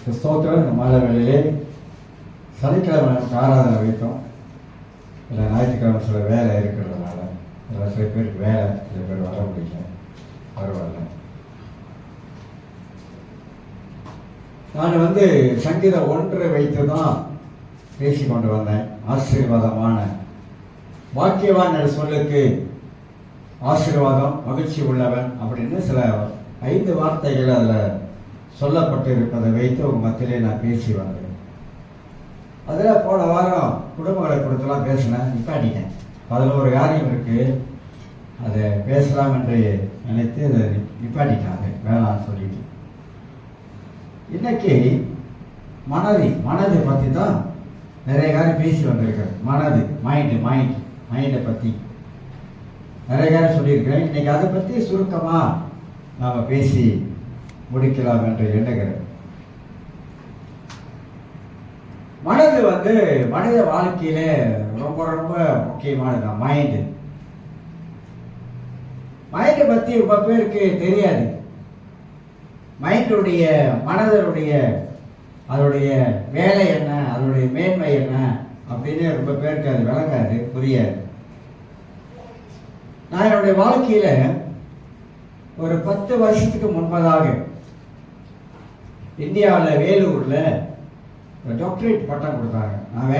கிறிஸ்தவத்தில் இந்த மாலை வேளையிலே சனிக்கிழமை நமக்கு ஆராதனை வைத்தோம். இல்லை ஞாயிற்றுக்கிழமை சில வேலை இருக்கிறதுனால சில பேருக்கு வேலை, சில பேர் வர முடியல, பரவாயில்ல. நான் சங்கீதம் 1 வைத்து தான் பேசி கொண்டு வந்தேன். ஆசீர்வாதமான வாக்கியவான் சொல்லுக்கு ஆசீர்வாதம் மகிழ்ச்சி உள்ளவன் அப்படின்னு சில 5 வார்த்தைகள் அதில் சொல்லப்பட்டு இருப்பதை வைத்து உங்கள் மத்தியிலே நான் பேசி வந்தேன். அதில் போன வாரம் குடும்பங்களை கொடுத்துலாம் பேசினேன், நிப்பாட்டிட்டேன். 11 காரியம் இருக்குது, அதை பேசலாம் என்று நினைத்து அதை நிப்பாட்டிட்டாங்க, வேணாம்னு சொல்லிட்டு. இன்னைக்கு மனதை பற்றி தான் நிறைய காரியம் பேசி வந்திருக்கிறேன். மனது, மைண்டை பற்றி நிறைய காரியம் சொல்லியிருக்கிறேன். இன்னைக்கு அதை பற்றி சுருக்கமாக நாம் பேசி முடிக்கலாம் என்று எண்ணுகிறேன். மனது மனித வாழ்க்கையில ரொம்ப ரொம்ப முக்கியமானது. மைண்டை பற்றி ரொம்ப பேருக்கு தெரியாது. மனதனுடைய அதோடைய வேலை என்ன, அதோடைய மேன்மை என்ன அப்படின்னு ரொம்ப பேருக்கு அது விளங்காது, புரியாது. நான் என்னுடைய வாழ்க்கையில ஒரு 10 வருஷத்துக்கு முன்பதாக இந்தியாவில் வேலூரில் டாக்டரேட் பட்டம் கொடுத்தாங்க. நான்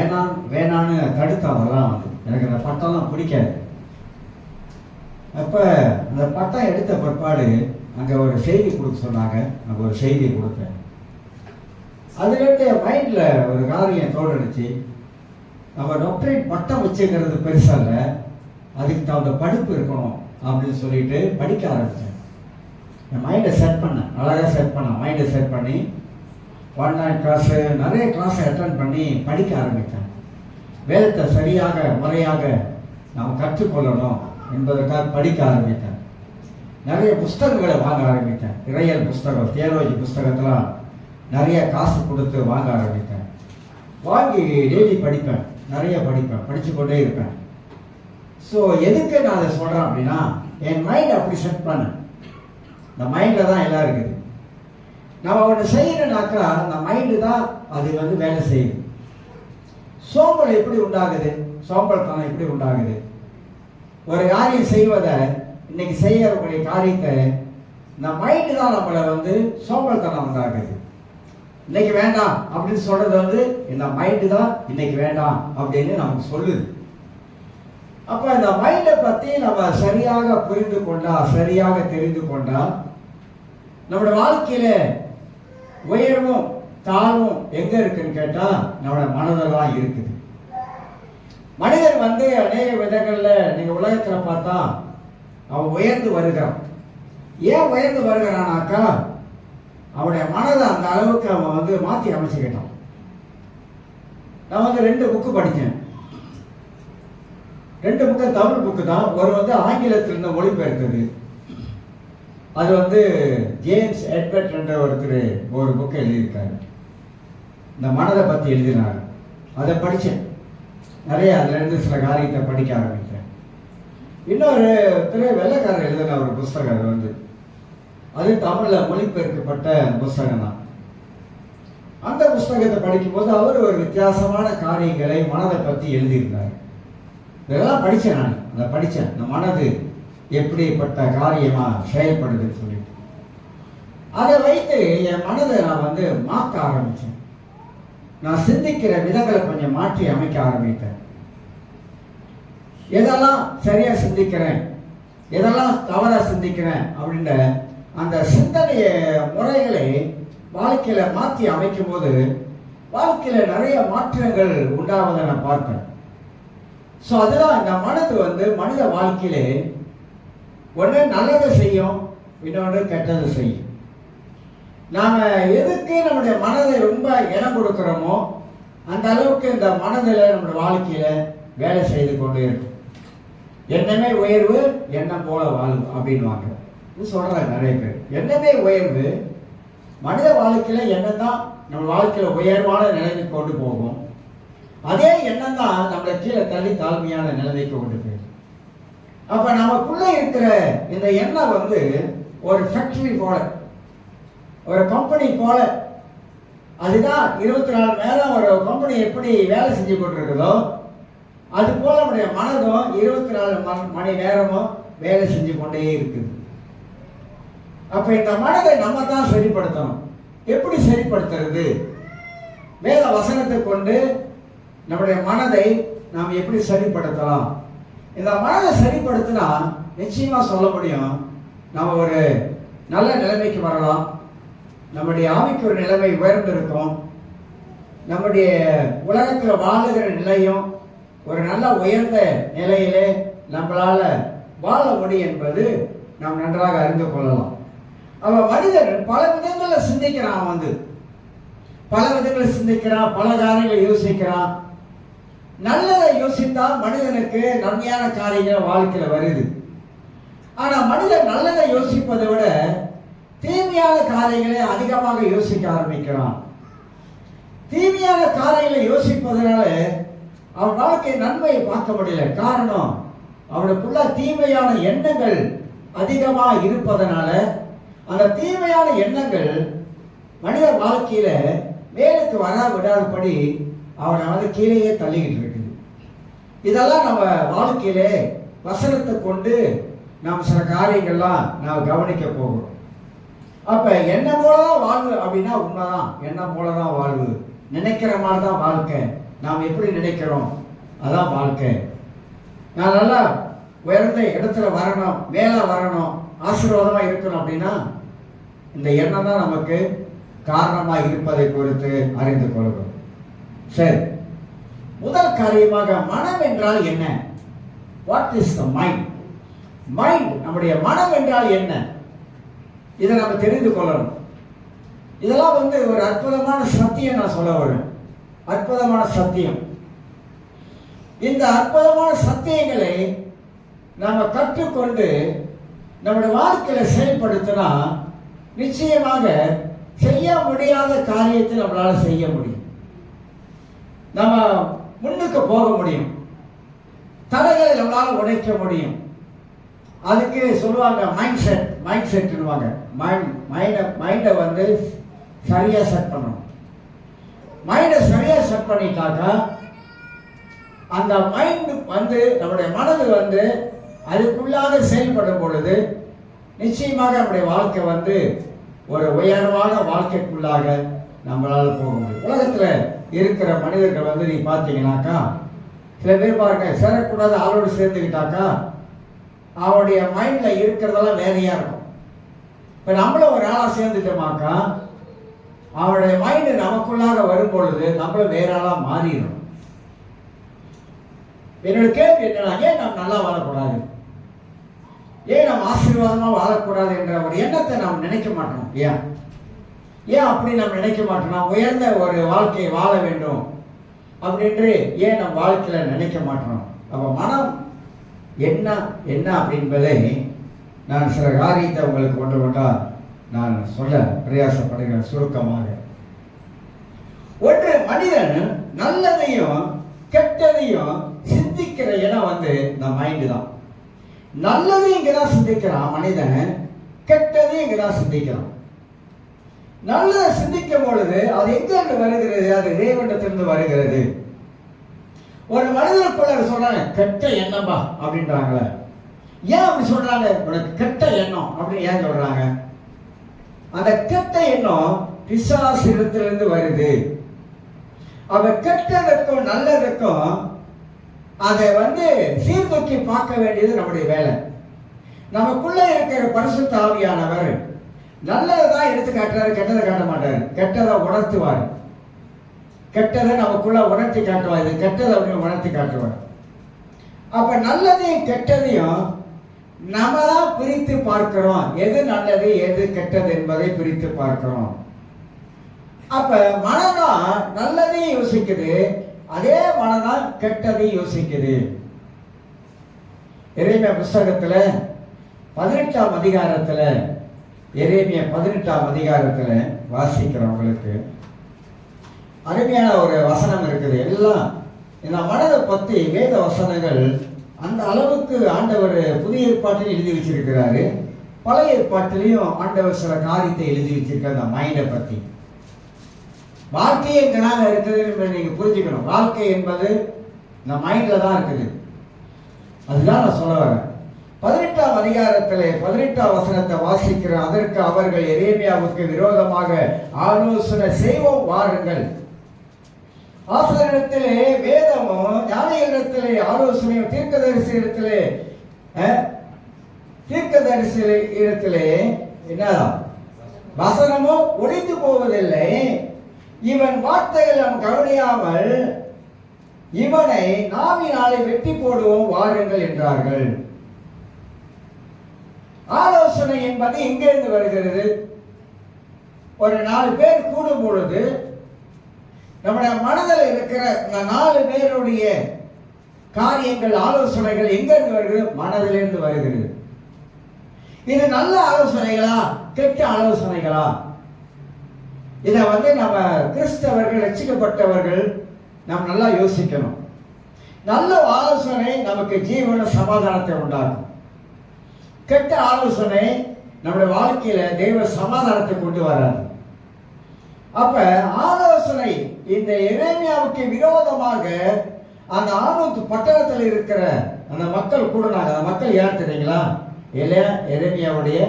வேணான்னு தடுத்தேன். அதெல்லாம் எனக்கு அந்த பட்டம்லாம் பிடிக்காது. அப்போ அந்த பட்டம் எடுத்த பிற்பாடு அங்கே ஒரு செய்தி கொடுக்க சொன்னாங்க. அங்கே ஒரு செய்தி கொடுத்தேன். அதுலேருந்து என் மைண்டில் ஒரு காரியம் தோணுச்சு. நம்ம டாக்டரேட் பட்டம் வச்சுக்கிறது பெருசாக, அதுக்கு தகுந்த படிப்பு இருக்கணும் அப்படின்னு சொல்லிட்டு படிக்க ஆரம்பித்தேன். என் மைண்டை செட் பண்ணேன், அழகாக மைண்டை செட் பண்ணி ஆன்லைன் கிளாஸு நிறைய கிளாஸை அட்டன் பண்ணி படிக்க ஆரம்பித்தேன். வேதத்தை சரியாக முறையாக நாம் கற்றுக்கொள்ளணும் என்பதற்காக படிக்க ஆரம்பித்தேன். நிறைய புஸ்தகங்களை வாங்க ஆரம்பித்தேன். இறையல் புஸ்தகம், தியாலஜி புஸ்தகத்தெல்லாம் நிறைய காசு கொடுத்து வாங்க ஆரம்பித்தேன். வாங்கி டெய்லி படிப்பேன், நிறைய படிப்பேன், படித்து கொண்டே இருப்பேன். ஸோ எதுக்கு நான் அதை சொல்கிறேன் அப்படின்னா, என் மைண்ட் அப்படி செட் பண்ணேன். இந்த மைண்டில் தான் எல்லாம் இருக்குது. நம்ம ஒன்று செய்யணும்னாக்கா அந்த மைண்டு தான் அது வேலை செய்யுது. சோம்பல் எப்படி உண்டாகுது, சோம்பல்தனம் எப்படி உண்டாகுது? ஒரு காரியம் செய்வதை, இன்னைக்கு செய்யக்கூடிய காரியத்தை இந்த மைண்டு தான் நம்மளை சோம்பல்தனம் உண்டாகுது. இன்னைக்கு வேண்டாம் அப்படின்னு சொல்றது இந்த மைண்டு தான் இன்னைக்கு வேண்டாம் அப்படின்னு நமக்கு சொல்லுது. அப்ப இந்த மைண்டை பத்தி நம்ம சரியாக புரிந்து கொண்டா, சரியாக தெரிந்து கொண்டா, நம்மளோட வாழ்க்கையில உயர்வும் தாழ்வும் எங்க இருக்குன்னு கேட்டா நம்மளோட மனதெல்லாம் இருக்குது. மனிதன் அநேக விதங்கள்ல நீங்க உலகத்துல பார்த்தா அவன் உயர்ந்து வருகிறான். ஏன் உயர்ந்து வருகிறானாக்கா, அவனுடைய மனதை அந்த அளவுக்கு அவன் மாற்றி அமைச்சுக்கிட்டான். நான் 2 புக்கு படித்தேன். 2 புக்கு தமிழ் புக்கு தான். ஒரு ஆங்கிலத்திலிருந்து மொழிபெயர்த்தது. அது ஜேம்ஸ் எட்வர்ட் என்ற ஒருத்தர் ஒரு புக்கை எழுதியிருக்காரு. இந்த மனதை பற்றி எழுதினார். அதை படித்தேன். நிறைய அதுலேருந்து சில காரியத்தை படிக்க ஆரம்பித்தேன். இன்னொரு வெள்ளைக்காரர் எழுதின ஒரு புஸ்தகம் அது தமிழில் மொழிபெயர்க்கப்பட்ட புஸ்தகம் தான். அந்த புஸ்தகத்தை படிக்கும்போது அவர் ஒரு வித்தியாசமான காரியங்களை மனதை பற்றி எழுதியிருந்தார். இதெல்லாம் படித்தேன். நான் அதை படித்தேன். இந்த மனது எப்படிப்பட்ட காரியமா செயல்படுதுன்னு சொல்லிட்டு அதை வைத்து என் மனதை நான் மாற்ற ஆரம்பித்தேன். நான் சிந்திக்கிற விதங்களை கொஞ்சம் மாற்றி அமைக்க ஆரம்பித்தேன். எதெல்லாம் சரியா சிந்திக்கிறேன், எதெல்லாம் தவறா சிந்திக்கிறேன் அப்படின்ற அந்த சிந்தனைய முறைகளை வாழ்க்கையில மாற்றி அமைக்கும் போது வாழ்க்கையில நிறைய மாற்றங்கள் உண்டாவதை நான் பார்த்தேன். ஸோ அதுதான் இந்த மனது மனித வாழ்க்கையிலே ஒன்று நல்லதை செய்யும், இன்னொன்று கெட்டதை செய்யும். நாம எதுக்கு நம்முடைய மனதை ரொம்ப இடம் கொடுக்கிறோமோ அந்த அளவுக்கு இந்த மனதில் நம்முடைய வாழ்க்கையில வேலை செய்து கொண்டே இருக்கும். எண்ணமே உயர்வு, எண்ணம் போல வாழ்வு அப்படின்வாங்க. சொல்றாங்க நிறைய பேர். எண்ணமே உயர்வு, மனித வாழ்க்கையில எண்ணம் தான் நம்ம வாழ்க்கையில உயர்வான நிலைமைக்கு கொண்டு போகும். அதே எண்ணம் தான் நம்மளை கீழே தள்ளி தாழ்மையான நிலைமைக்கு கொண்டு போயிடும். அப்ப நமக்குள்ள இருக்கிற இந்த எண்ணம் ஒரு ஃபேக்டரி போல, ஒரு கம்பெனி போல அதுதான் 24 மணி நேரம் ஒரு கம்பெனி எப்படி வேலை செஞ்சு கொண்டிருக்குதோ அது போல நம்முடைய மனதும் 24 மணி நேரமும் வேலை செஞ்சு கொண்டே இருக்குது. அப்ப இந்த மனதை நம்ம தான் சரிப்படுத்தணும். எப்படி சரிப்படுத்துறது? வேத வசனத்தை கொண்டு நம்முடைய மனதை நாம் எப்படி சரிப்படுத்தலாம்? இந்த மனதை சரிப்படுத்தினா நிச்சயமா சொல்ல முடியும், நம்ம ஒரு நல்ல நிலைமைக்கு வரலாம். நம்முடைய ஆவிக்கு ஒரு நிலைமை உயர்ந்திருக்கும். நம்முடைய உலகத்தில் வாழுகிற நிலையும் ஒரு நல்ல உயர்ந்த நிலையிலே நம்மளால வாழ முடியும் என்பது நாம் நன்றாக அறிந்து கொள்ளலாம். அவ மனிதன் பல விதங்களில் சிந்திக்கிறான், பல விதங்களில் சிந்திக்கிறான், பல காரியங்களை யோசிக்கிறான். நல்லதை யோசித்தா மனிதனுக்கு நன்மையான காரியங்கள் வாழ்க்கையில வருது. ஆனா மனிதன் நல்லதை யோசிப்பதை விட தீமையான காரியங்களை அதிகமாக யோசிக்க ஆரம்பிக்கிறான். தீமையான காரியங்களை யோசிப்பதனால அவன் வாழ்க்கை நன்மையை பார்க்க முடியல. காரணம், அவனுக்குள்ள தீமையான எண்ணங்கள் அதிகமாக இருப்பதனால அந்த தீமையான எண்ணங்கள் மனித வாழ்க்கையில மேலுக்கு வர விடாதபடி அவனை கீழேயே தள்ளிக்கிட்டு இருக்குது. இதெல்லாம் நம்ம வாழ்க்கையில வசனத்தை கொண்டு நாம் சில காரியங்கள்லாம் நாம் கவனிக்க போகிறோம். அப்ப எண்ணம் போலதான் வாழ்வு அப்படின்னா உண்மைதான். எண்ணம் போலதான் வாழ்வு, நினைக்கிற மாதிரி தான் வாழ்க்கை. நாம் எப்படி நினைக்கிறோம் அதான் வாழ்க்கை. நான் நல்லா உயர்ந்த இடத்துல வரணும், மேல வரணும், ஆசீர்வாதமா இருக்கணும் அப்படின்னா இந்த எண்ணம் தான் நமக்கு காரணமா இருப்பதை குறித்து அறிந்து கொள்கிறோம். சரி, முதல் காரியமாக மனம் என்றால் என்ன? What is the mind? Mind, நம்முடைய மனம் என்றால் என்ன? இதை நம்ம தெரிந்து கொள்ளணும். இதெல்லாம் ஒரு அற்புதமான சத்தியம் நான் சொல்ல வரேன். அற்புதமான சத்தியம். இந்த அற்புதமான சத்தியங்களை நாம கற்றுக்கொண்டு நம்முடைய வாழ்க்கையில செயல்படுத்தினா நிச்சயமாக செய்ய முடியாத காரியத்தை நம்மளால செய்ய முடியும். நம்ம முன்னுக்கு போக முடியும். தடைகளை நம்மளால உடைக்க முடியும். அதுக்கு சொல்லுவாங்க மைண்ட் செட். மைண்ட் செட்னுவாங்க. மைண்டை சரியா செட் பண்ணணும். மைண்டை சரியா செட் பண்ணிட்டாக்கா அந்த மைண்ட் நம்முடைய மனது அதுக்குள்ளாக செயல்படும் பொழுது நிச்சயமாக நம்முடைய வாழ்க்கை ஒரு உயர்வான வாழ்க்கைக்குள்ளாக நம்மளால போக முடியும். உலகத்துல இருக்கிற மனிதர்கள் நீ பார்த்தீங்கன்னாக்கா சில பேர் பாருங்க, சேரக்கூடாத ஆளோடு சேர்ந்துக்கிட்டாக்கா அவனுடைய மைண்ட்ல இருக்கிறதெல்லாம் வேறையா இருக்கும். இப்ப நம்மளும் ஒரு ஆளா சேர்ந்துட்டோமாக்கா அவனுடைய மைண்டு நமக்குள்ளாக வரும் பொழுது நம்மளும் வேற ஆளா மாறிடும். என்னோட கேள்வி என்னன்னா, ஏன் நாம் நல்லா வாழக்கூடாது, ஏன் நாம் ஆசீர்வாதமா வாழக்கூடாது என்ற ஒரு எண்ணத்தை நாம் நினைக்க மாட்டோம். ஏன் அப்படி நாம் நினைக்க மாட்டோம்? நாம் உயர்ந்த ஒரு வாழ்க்கையை வாழ வேண்டும் அப்படின்று ஏன் நம் வாழ்க்கையில நினைக்க மாட்டோம்? அப்ப மனம் என்ன அப்படின்பதை நான் சில காரியத்தை உங்களுக்கு கொண்டு நான் சொல்ல பிரயாசப்படுகிறேன் சுருக்கமாக. ஒன்று, மனிதன் நல்லதையும் கெட்டதையும் சிந்திக்கிற இடம் இந்த மைண்டு தான். நல்லதையும் இங்கதான் சிந்திக்கிறான் மனிதன், கெட்டதையும் இங்கதான் சிந்திக்கிறான். நல்லதை சிந்திக்கும் பொழுது அது எங்கிருந்து வருகிறது? அது இறைவனிடத்திலிருந்து வருகிறது. ஒரு மனிதனுக்குள்ள சொல்றாங்க கெட்ட எண்ணம்பா அப்படின்றாங்களே. ஏன் அப்படி சொல்றாங்க? உனக்கு கெட்ட எண்ணம் அப்படின்னு ஏன் சொல்றாங்க? அந்த கெட்ட எண்ணம் பிசாசிடத்திலிருந்து வருது. அவ கெட்டதுக்கும் நல்லதுக்கும் அதை சீர்தூக்கி பார்க்க வேண்டியது நம்முடைய வேலை. நமக்குள்ள இருக்கிற பரிசுத்த ஆவியானவர் நல்லதான் எடுத்து காட்டுறாரு, கெட்டதை காட்ட மாட்டாரு. கெட்டதை உணர்த்துவார். கெட்டதை நமக்குள்ள உணர்த்தி காட்டுவார். இது கெட்டதை அப்படின்னு உணர்த்தி காட்டுவார். அப்ப நல்லதையும் கெட்டதையும் நம்ம தான் பிரித்து பார்க்கிறோம். எது நல்லது எது கெட்டது என்பதை பிரித்து பார்க்கிறோம். அப்ப மனதான் நல்லதையும் யோசிக்குது, அதே மனதான் கெட்டதையும் யோசிக்குது. எரேமியா புஸ்தகத்துல 18ஆம் அதிகாரத்துல எரேமியா 18ஆம் அதிகாரத்துல வாசிக்கிறவங்களுக்கு அருமையான ஒரு வசனம் இருக்குது. எல்லாம் இந்த மனதை பத்தி வேத வசனங்கள் அந்த அளவுக்கு ஆண்டவர் புதிய ஏற்பாட்டில் எழுதி வச்சிருக்கிறாரு. பழைய ஏற்பாட்டிலையும் ஆண்டவர் சில காரியத்தை எழுதி வச்சிருக்காரு. அந்த மைண்டை பத்தி வாழ்க்கை எங்கனால இருக்குது நீங்க புரிஞ்சுக்கணும். வாழ்க்கை என்பது இந்த மைண்ட்ல தான் இருக்குது. அதுதான் நான் சொல்ல வரேன். 18ஆம் அதிகாரத்திலே 18ஆம் வசனத்தை வாசிக்கிற அதற்கு அவர்கள் எரேமியாவுக்கு விரோதமாக ஆலோசனை செய்வோம் வாருங்கள். ஆசிரியரிடத்திலே வேதமும் ஞானிகளிடத்திலே ஆலோசனையும் தீர்க்கதரிசி இடத்திலே என்ன வசனமும் ஒழிந்து போவதில்லை. இவன் வார்த்தைகள் நாம் கவனியாமல் இவனை நாவினாலே வெட்டி போடுவோம் வாருங்கள் என்றார்கள். ஆலோசனை என்பது எங்கிருந்து வருகிறது? ஒரு 4 பேர் கூடும் பொழுது நம்முடைய மனதில் இருக்கிற 4 பேருடைய காரியங்கள் ஆலோசனைகள் எங்கிருந்து வருகிறது? மனதிலிருந்து வருகிறது. இது நல்ல ஆலோசனைகளா கெட்ட ஆலோசனைகளா? இதை நம்ம கிறிஸ்தவர்கள் ரட்சிக்கப்பட்டவர்கள் நாம் நல்லா யோசிக்கணும். நல்ல ஆலோசனை நமக்கு ஜீவன சமாதானத்தை உண்டாகும். கெட்ட ஆலோசனை நம்முடைய வாழ்க்கையில தெய்வ சமாதானத்தை கொண்டு வராது. அப்ப ஆலோசனை இந்த எரேமியாவுக்கு விரோதமாக அந்த ஆனூத் பட்டணத்தில் இருக்கிற அந்த மக்கள் கூடுனாங்க. அந்த மக்கள் யார் தெரியுங்களா? எரேமியாவுடைய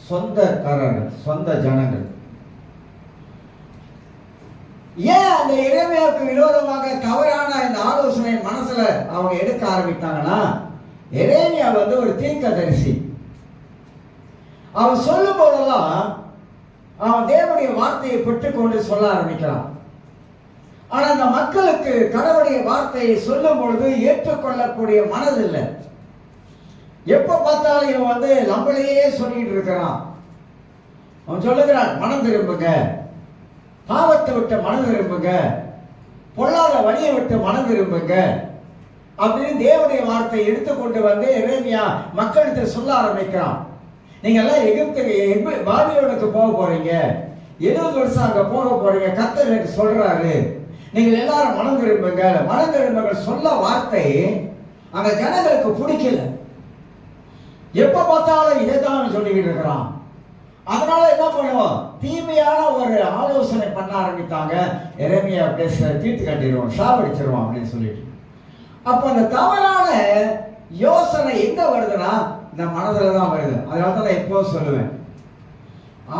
சொந்தக்காரர்கள், சொந்த ஜனங்கள். ஏன் அந்த எரேமியாவுக்கு விரோதமாக தவறான இந்த ஆலோசனை மனசுல அவங்க எடுக்க ஆரம்பித்தாங்கன்னா, எரேமியா ஒரு தீர்க்கதரிசி. அவன் சொல்லும் போதெல்லாம் அவன் தேவனுடைய வார்த்தையை பெற்றுக்கொண்டு சொல்ல ஆரம்பிக்கிறான். ஆனா அந்த மக்களுக்கு கடவுளுடைய வார்த்தையை சொல்லும் பொழுது ஏற்றுக்கொள்ளக்கூடிய மனது இல்லை. எப்ப பார்த்தாலும் இவன் நம்மளையே சொல்லிட்டு இருக்கிறான். அவன் சொல்லுகிறான், மனம் திரும்புங்க, பாவத்தை விட்டு மனம் திரும்புங்க, பொல்லாத வழியை விட்டு மனம் திரும்புங்க அப்படின்னு தேவனுடைய வார்த்தையை எடுத்துக்கொண்டு எரேமியா மக்களுக்கு சொல்ல ஆரம்பிக்கிறான். நீங்க எல்லாம் எகிப்துக்கு பாபிலோனுக்கு போக போறீங்க, 70 வருஷம் அங்க போக போறீங்க. கர்த்தர் எனக்கு சொல்றாரு, நீங்கள் எல்லாரும் மனம் திரும்புங்க, மனம் திரும்புங்க சொல்ல வார்த்தை அந்த ஜனங்களுக்கு பிடிக்கல. எப்ப பார்த்தாலும் இதைத்தான் சொல்லிக்கிட்டு இருக்கிறான். அதனால என்ன பண்ணுவோம்? தீமையான ஒரு ஆலோசனை பண்ண ஆரம்பித்தாங்க. எரேமியா பேச தீர்த்து கட்டிடுவோம், சாவடிச்சிருவோம் அப்படின்னு சொல்லிட்டு. அப்ப அந்த தவறான யோசனை எங்க வருதுன்னா இந்த மனதில் தான் வருது. அதனால தான் நான் எப்போ சொல்லுவேன்,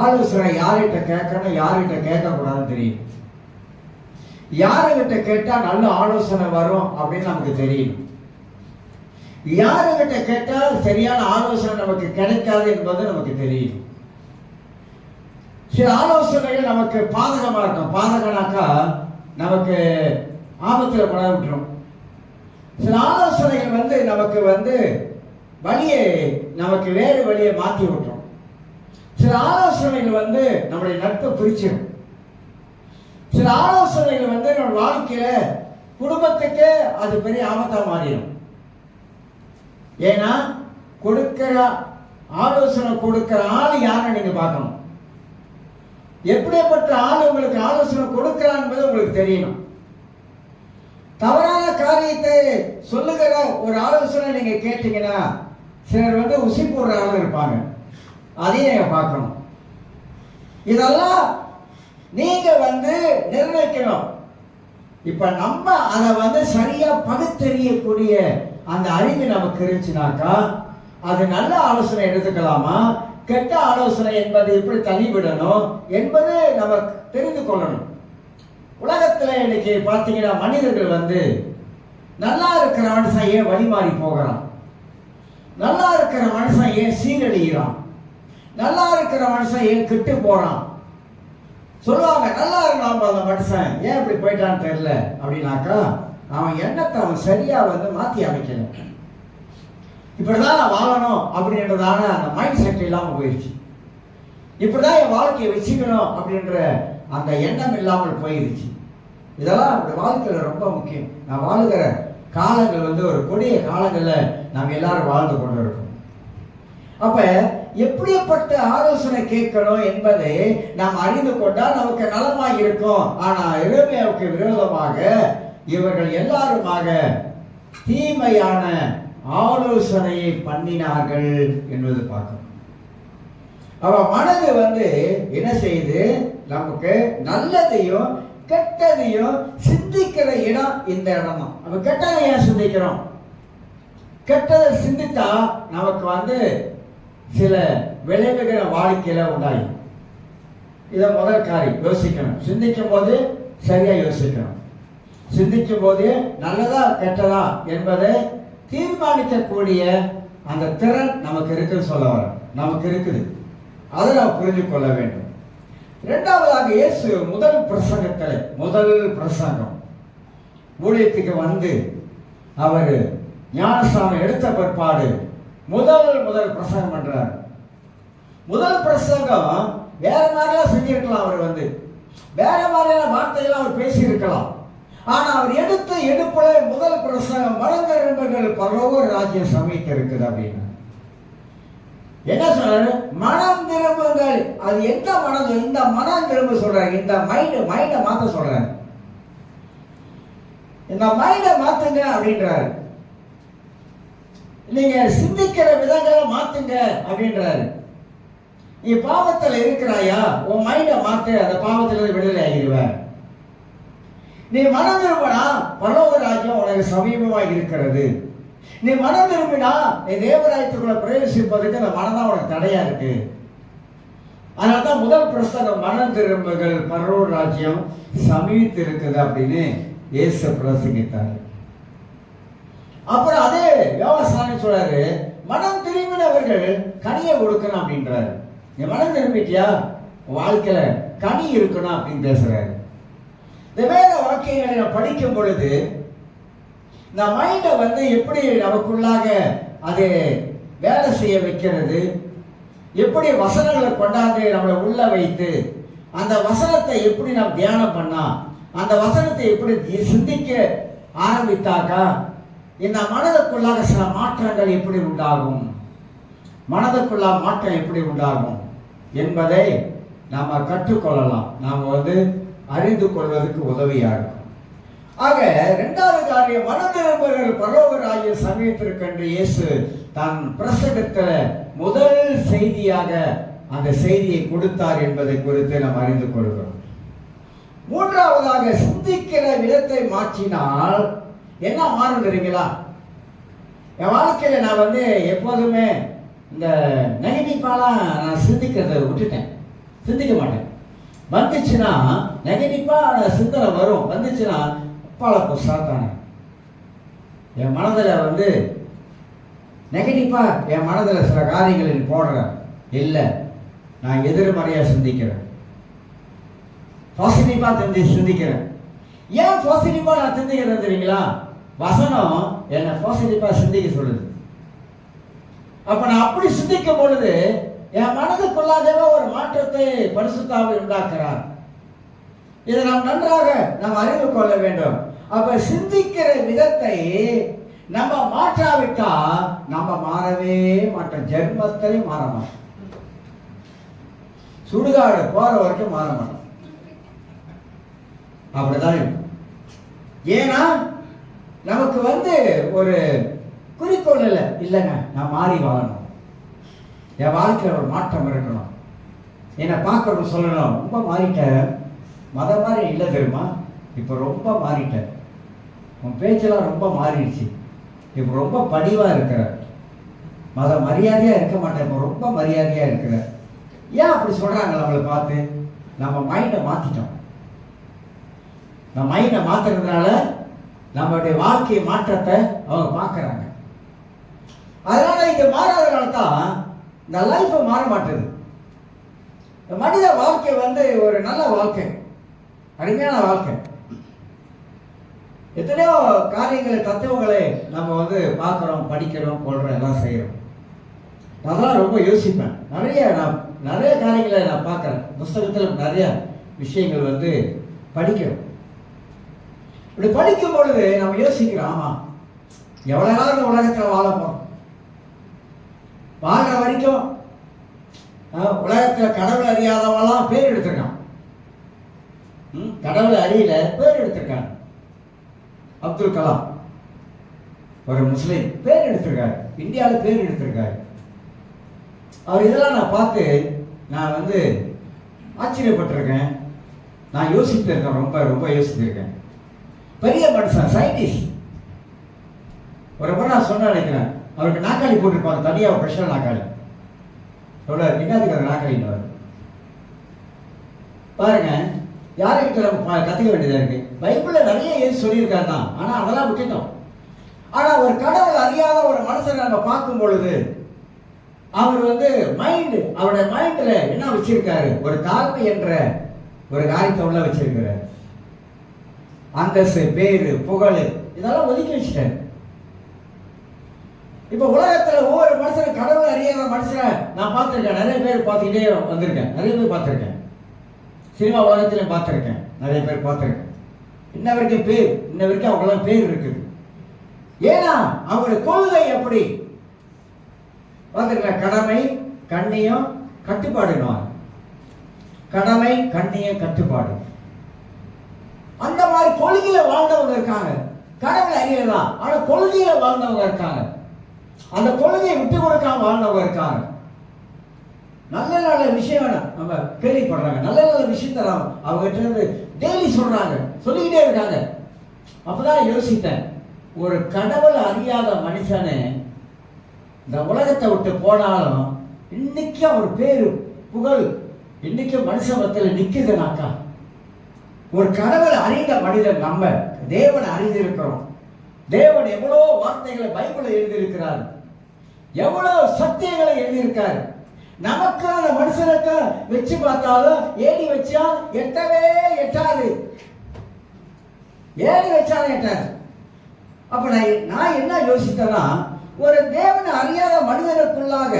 ஆலோசனை யார்கிட்ட கேட்கணும் யார்கிட்ட கேட்கக்கூடாதுன்னு தெரியும். யாருகிட்ட கேட்டா நல்ல ஆலோசனை வரும் அப்படின்னு நமக்கு தெரியும். யாருகிட்ட கேட்டால் சரியான ஆலோசனை நமக்கு கிடைக்காது என்பது நமக்கு தெரியும். சில ஆலோசனைகள் நமக்கு பாதகமா இருக்கும். பாதகனாக்கா நமக்கு ஆபத்தில் கொண்டு விட்டுரும். சில ஆலோசனைகள் நமக்கு வழியை நமக்கு வேறு வழியை மாற்றி விட்டுரும். சில ஆலோசனைகள் நம்முடைய நட்பை பிரிச்சிடும். சில ஆலோசனைகள் நம்ம வாழ்க்கையில குடும்பத்துக்கே அது பெரிய ஆபத்தா மாறிடும். ஏன்னா கொடுக்கிற ஆலோசனை கொடுக்கிற ஆள் யாரை நீங்க பார்க்கணும். எப்படிப்பட்ட ஆள் உங்களுக்கு ஆலோசனை கொடுக்கிறான் என்பது உங்களுக்கு தெரியணும். தவறான காரியத்தை சொல்லுகிற ஒரு ஆலோசனை நீங்க கேட்டீங்கன்னா சிலர் உசி போடுற ஆள் இருப்பாங்க. அதையும் நீங்க பார்க்கணும். இதெல்லாம் நீங்க நிர்ணயிக்கணும். இப்ப நம்ம அதை சரியா பகுத்தறியக்கூடிய அந்த அறிவு நமக்கு இருந்துச்சுனாக்கா அது நல்ல ஆலோசனை எடுத்துக்கலாமா, கெட்ட ஆலோசனை என்பது எப்படி தள்ளிவிடணும் என்பது நம்ம தெரிந்து கொள்ளணும். உலகத்துல இன்னைக்கு பார்த்தீங்கன்னா மனிதர்கள் நல்லா இருக்கிற மனுஷன் ஏன் வழி மாறி போகிறான், நல்லா இருக்கிற மனுஷன் ஏன் சீரழிகிறான், நல்லா இருக்கிற மனுஷன் ஏன் கெட்டு போறான் சொல்லுவாங்க. நல்லா இருந்தான் அந்த மனுஷன் ஏன் இப்படி போயிட்டான்னு தெரியல அப்படின்னாக்கா அவன் எண்ணத்தை அவன் சரியா மாத்தி அமைக்கல. இப்படிதான் நான் வாழணும் அப்படின்றதான அந்த மைண்ட் செட் இல்லாம போயிடுச்சு. இப்படிதான் என் வாழ்க்கையை வச்சுக்கணும் அப்படின்ற அந்த எண்ணம் இல்லாமல் போயிடுச்சு. இதெல்லாம் நம்முடைய வாழ்க்கையில ரொம்ப முக்கியம். நான் வாழுகிற காலங்கள் ஒரு கொடிய காலங்கள்ல நாம் எல்லாரும் வாழ்ந்து கொண்டு இருக்கோம். அப்ப எப்படிப்பட்ட ஆலோசனை கேட்கணும் என்பதை நாம் அறிந்து கொண்டால் நமக்கு நலமாக இருக்கும். ஆனா எரேமியாவுக்கு விரோதமாக இவர்கள் எல்லாருமாக தீமையான ஆலோசனையை பண்ணினார்கள் என்பது பார்க்கணும். அவ மனது என்ன செய்யுது, நமக்கு நல்லதையும் கெட்டதையும் சிந்திக்கிற இடம் இந்த இடம் தான். நம்ம கெட்டதை ஏன் சிந்திக்கிறோம்? கெட்டதை சிந்தித்தா நமக்கு சில விளைவுகள் வாழ்க்கையில உண்டாகும். இதை முதல் காரியம் யோசிக்கணும். சிந்திக்கும் போது சரியா யோசிக்கணும். சிந்திக்கும் போது நல்லதா கெட்டதா என்பதை தீர்மானிக்கக்கூடிய அந்த திறன் நமக்கு இருக்குன்னு சொல்ல வர நமக்கு இருக்குது. அதை நாம் புரிந்து கொள்ள வேண்டும். இரண்டாவதாக, இயேசு முதல் பிரசங்கம் ஊழியத்துக்கு அவர் ஞானஸ்நானம் எடுத்த பிற்பாடு முதல் பிரசங்கம் பண்றார். முதல் பிரசங்கம் வேற மாதிரிலாம் செஞ்சிருக்கலாம். அவர் வேற மாதிரியான வார்த்தைகள்லாம் அவர் பேசி இருக்கலாம். ஆனா அவர் எடுத்த எடுப்புல முதல் பிரசங்கம் மனம் திரும்புங்கள், பரலோக ராஜ்யம் சமீபம் இருக்குது அப்படின்னு என்ன சொல்றாரு? மனம் திரும்புங்கள். அது எந்த மனம்? இந்த மனம் திரும்ப சொல்றாரு. இந்த மைண்டை மாத்த சொல்றாரு. இந்த மைண்டை மாத்துங்க அப்படின்றாரு. நீங்க சிந்திக்கிற விதங்களை மாத்துங்க அப்படின்றாரு. நீ பாவத்தில் இருக்கிறாயா, உன் மைண்டை மாத்து, அந்த பாவத்திலிருந்து விடுதலை ஆகிடுவ. நீ மனம் திரும்பினா பரலோக ராஜ்யம் உனக்கு சமீபமாக இருக்கிறது. நீ மனம் திரும்பினா நீ தேவராயத்துக்குள்ள பிரவேசிப்பதுக்கு அந்த மனம் தான் உனக்கு தடையா இருக்கு. அதனால்தான் முதல் பிரசங்கம் மனம் திரும்புகள், பரலோக ராஜ்யம் சமீபித்து இருக்குது அப்படின்னு இயேசு பிரசங்கித்தார். அப்புறம் அதே யோவான் சொல்றாரு, மனம் திரும்பினவர்கள் கனியை கொடுக்கணும் அப்படின்றாரு. நீ மனம் திரும்பிட்டியா, வாழ்க்கையில கனி இருக்கணும் அப்படின்னு பேசுறாரு. இந்த வேத வாக்கியங்களை படிக்கும் பொழுது இந்த மைண்டை எப்படி நமக்குள்ளாக அது வேலை செய்ய வைக்கிறது, எப்படி வசனங்களை கொண்டாந்து நம்மளை உள்ள வைத்து அந்த வசனத்தை எப்படி நாம் தியானம் பண்ணா, அந்த வசனத்தை எப்படி சிந்திக்க ஆரம்பித்தாக்கா இந்த மனதுக்குள்ளாக சில மாற்றங்கள் எப்படி உண்டாகும், மனதுக்குள்ளாக மாற்றம் எப்படி உண்டாகும் என்பதை நாம் கற்றுக்கொள்ளலாம். நாம் அறிந்து கொள்வதற்கு உதவியாக இருக்கும். ஆக இரண்டாவது காரியம், மனதிரும்புகள் பரலோக ராஜ்யம் சமீபத்திற்கென்று இயேசு தன் பிரசங்கத்தில் முதல் செய்தியாக அந்த செய்தியை கொடுத்தார் என்பதை குறித்து நாம் அறிந்து கொள்கிறோம். மூன்றாவதாக, சிந்திக்கிற விதத்தை மாற்றினால் என்ன மாறும் தெரியுங்களா? என் வாழ்க்கையில நான் எப்போதுமே இந்த நெகட்டிவாலாம் நான் சிந்திக்கிறத விட்டுட்டேன். சிந்திக்க மாட்டேன். வந்துச்சுன்னா நெகட்டிவா சிந்தனை வரும். வந்துச்சுன்னா அப்பால சாத்தானே என் மனதில் நெகட்டிவா என் மனதில் சில காரியங்களை போடுறேன். இல்லை, நான் எதிர்மறையா சிந்திக்கிறேன், பாசிட்டிவா சிந்திக்கிறேன். ஏன் பாசிட்டிவா நான் சிந்திக்கிறேன் தெரியுங்களா? வசனம் என்னை பாசிட்டிவா சிந்திக்க சொல்லுது. அப்ப நான் அப்படி சிந்திக்கும் பொழுது என் மனதுக்குள்ளாகவே ஒரு மாற்றத்தை பரிசுத்த ஆவியானவர் உண்டாக்குறார். இதை நாம் நன்றாக நாம் அறிந்து கொள்ள வேண்டும். அப்ப சிந்திக்கிற விதத்தை நம்ம மாற்றாவிட்டா நம்ம மாறவே மாட்டோம். ஜென்மத்தை மாற மாட்டோம். சுடுகாடு போற வரைக்கும் மாற மாட்டோம். அப்படிதான். ஏன்னா நமக்கு ஒரு குறிக்கோள் இல்லைங்க, நான் மாறி வாழணும், என் வாழ்க்கையில் ஒரு மாற்றம் இருக்கணும், என்னை பார்க்கணும், சொல்லணும். ரொம்ப மாறிட்டேன், மத மாதிரி இல்லை தெரியுமா, இப்போ ரொம்ப மாறிட்டேன், உன் பேச்செல்லாம் ரொம்ப மாறிடுச்சு, இப்போ ரொம்ப பணிவாக இருக்கிற, மத மரியாதையாக இருக்க மாட்டேன், இப்போ ரொம்ப மரியாதையாக இருக்கிற. ஏன் அப்படி சொல்கிறாங்க? நம்மளை பார்த்து நம்ம மைண்டை மாற்றிட்டோம். நம்ம மைண்டை மாற்றுறதுனால நம்மளுடைய வாழ்க்கை மாற்றத்தை அவங்க பார்க்குறாங்க. அதனால இது மாறாதனால தான் இந்த லைஃப் மாற மாட்டேது. மனித வாழ்க்கை ஒரு நல்ல வாழ்க்கை, அருமையான வாழ்க்கை. எத்தனையோ காரியங்களை, தத்துவங்களை நம்ம பார்க்குறோம், படிக்கிறோம், கொள்றோம், எல்லாம் செய்கிறோம். அதெல்லாம் ரொம்ப யோசிப்பேன். நிறைய காரியங்களை நான் பார்க்குறேன். புஸ்தகத்தில் நிறைய விஷயங்கள் படிக்கிறோம். இப்படி படிக்கும் பொழுது நம்ம யோசிக்கிறோம், ஆமா எவ்வளவு நாள் இந்த உலகத்தில் வாழ போறோம், வாழ்ற வரைக்கும் உலகத்தில் கடவுள் அறியாதவெல்லாம் பேர் எடுத்திருக்கான். கடவுளை அறியல பேர் எடுத்திருக்காங்க. அப்துல் கலாம் ஒரு முஸ்லீம் பேர் எடுத்திருக்காரு, இந்தியாவில் பேர் எடுத்திருக்காரு. அவர் இதெல்லாம் நான் பார்த்து நான் ஆச்சரியப்பட்டிருக்கேன். நான் யோசித்திருக்கேன், ரொம்ப ரொம்ப யோசித்திருக்கேன். பெரிய மனுஷன், சயின்டிஸ்ட். ஒரு முறை நான் சொன்ன நினைக்கிறேன், அவருக்கு நாக்காளி போட்டிருப்பாங்க, தனியாக ஒரு ஸ்பெஷல் நாக்காளி. சொல்றாரு, என்னதுக்கு அந்த நாக்காளின்னு பாருங்க. யாருக்கிட்ட நம்ம கற்றுக்க வேண்டியதாக இருக்கு. பைபிளில் நிறைய ஏன் சொல்லியிருக்காரு தான், ஆனால் அதெல்லாம் விட்டுட்டோம். ஆனால் ஒரு கடவுள் அறியாத ஒரு மனுஷனை நம்ம பார்க்கும் பொழுது அவர் மைண்டு, அவருடைய மைண்டில் என்ன வச்சிருக்காரு? ஒரு தாழ்மை என்ற ஒரு காரியத்தை உள்ள வச்சிருக்கிறார். அந்தஸ்து, பேரு, புகழ் இதெல்லாம் ஒதுக்கி வச்சுட்டாரு. இப்ப உலகத்துல ஒவ்வொரு மனுஷனும் கடவுள் அறியாத மனுஷனை நான் பார்த்திருக்கேன். நிறைய பேர் பார்த்துக்கிட்டே வந்திருக்கேன், நிறைய பேர் பார்த்திருக்கேன். சினிமா உலகத்திலையும் பார்த்திருக்கேன், நிறைய பேர் பார்த்திருக்கேன். இன்ன வரைக்கும் பேர், இன்ன வரைக்கும் அவங்களாம் பேர் இருக்குது. ஏன்னா அவங்களுடைய கொள்கை எப்படி பார்த்துருக்கேன். கடமை, கண்ணியம், கட்டுப்பாடுன்னு. கடமை, கண்ணியம், கட்டுப்பாடு. அந்த மாதிரி கொள்கையில வாழ்ந்தவங்க இருக்காங்க. கடவுள் அறியலாம், ஆனா கொள்கையில வாழ்ந்தவங்க இருக்காங்க. அந்த கொள்கையை விட்டு கொடுக்காம வாழ்ந்தவங்க இருக்காங்க. நல்ல நல்ல விஷயம் நம்ம கேள்விப்படுறாங்க, நல்ல நல்ல விஷயத்த அவங்ககிட்ட இருந்து டெய்லி சொல்றாங்க, சொல்லிக்கிட்டே இருக்காங்க. அப்பதான் யோசித்தேன், ஒரு கடவுள் அறியாத மனுஷனு இந்த உலகத்தை விட்டு போனாலும் இன்னைக்கு அவர் பேரு, புகழ் இன்னைக்கு மனுஷ மத்தியில் நிக்குதுனாக்கா, ஒரு கடவுள் அறிந்த மனிதன் நம்ம தேவனை அறிந்திருக்கிறோம். தேவன் எவ்வளோ வார்த்தைகளை பைபிளை எழுதியிருக்கிறார், எவ்வளோ சத்தியங்களை எழுதியிருக்காரு. நமக்கு அந்த மனுஷனுக்கு வச்சு பார்த்தாலும் ஏணி வச்சா எட்டவே எட்டாது, ஏணி வச்சாலும் எட்டாது. அப்ப நான் என்ன யோசித்தேன்னா, ஒரு தேவனை அறியாத மனிதனுக்குள்ளாக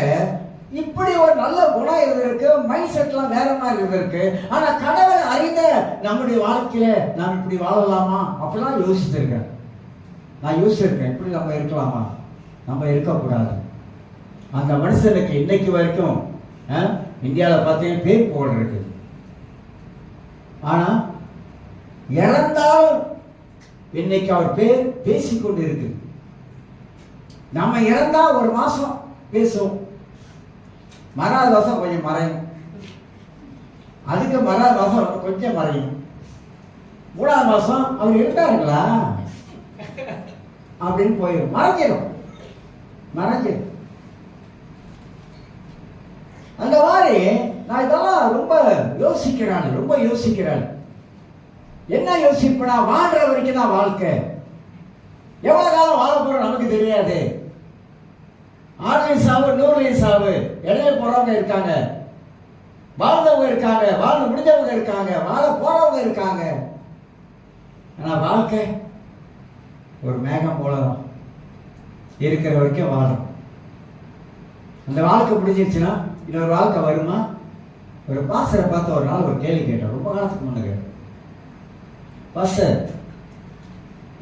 இப்படி ஒரு நல்ல குணம் இருந்திருக்கு, மைண்ட் செட்லாம் வேற மாதிரி இருந்திருக்கு. ஆனா கடவுளை அறிந்த நம்முடைய வாழ்க்கையில நாம் இப்படி வாழலாமா அப்படிலாம் யோசிச்சிருக்கேன். நான் யோசிச்சிருக்கேன், இப்படி நம்ம இருக்கலாமா, நம்ம இருக்கக்கூடாது. அந்த மனுஷனுக்கு இன்னைக்கு வரைக்கும் இந்தியாவில் பார்த்தீங்கன்னா பேர் புகழ் இருக்குது. ஆனா இறந்தாலும் இன்னைக்கு அவர் பேர் பேசிக்கொண்டு இருக்கு. நம்ம இறந்தா ஒரு மாசம் பேசுவோம், மறாத மாசம் கொஞ்சம் மறையும், அதுக்கு மறாத மாசம் கொஞ்சம் மறையும், மூணாவது மாசம் அவர் இருக்காருங்களா அப்படின்னு போயிடும், மறைஞ்சிடும். அந்த மாதிரி நான் இதெல்லாம் ரொம்ப யோசிக்கிறேன். என்ன யோசிப்பா, வாழ்ற வரைக்கும் தான் வாழ்க்கை. எவ்வளவு காலம் வாழ போறோம் நமக்கு தெரியாது. 6 சாவு 100 சாவு, இடையில போறவங்க இருக்காங்க, வாழ்ந்தவங்க இருக்காங்க, வாழ முடிஞ்சவங்க இருக்காங்க, வாழ போறவங்க இருக்காங்க. ஆனா வாழ்க்கை ஒரு மேகம் போலதான், இருக்கிற வரைக்கும் வாழும். அந்த வாழ்க்கை முடிஞ்சிருச்சுன்னா இன்னொரு வாழ்க்கை வருமா? ஒரு பாஸ்டரை பார்த்து ஒரு நாள் ஒரு கேள்வி கேட்டோம், ரொம்ப காலத்துக்கு முன்னாடி. பாஸ்டர்,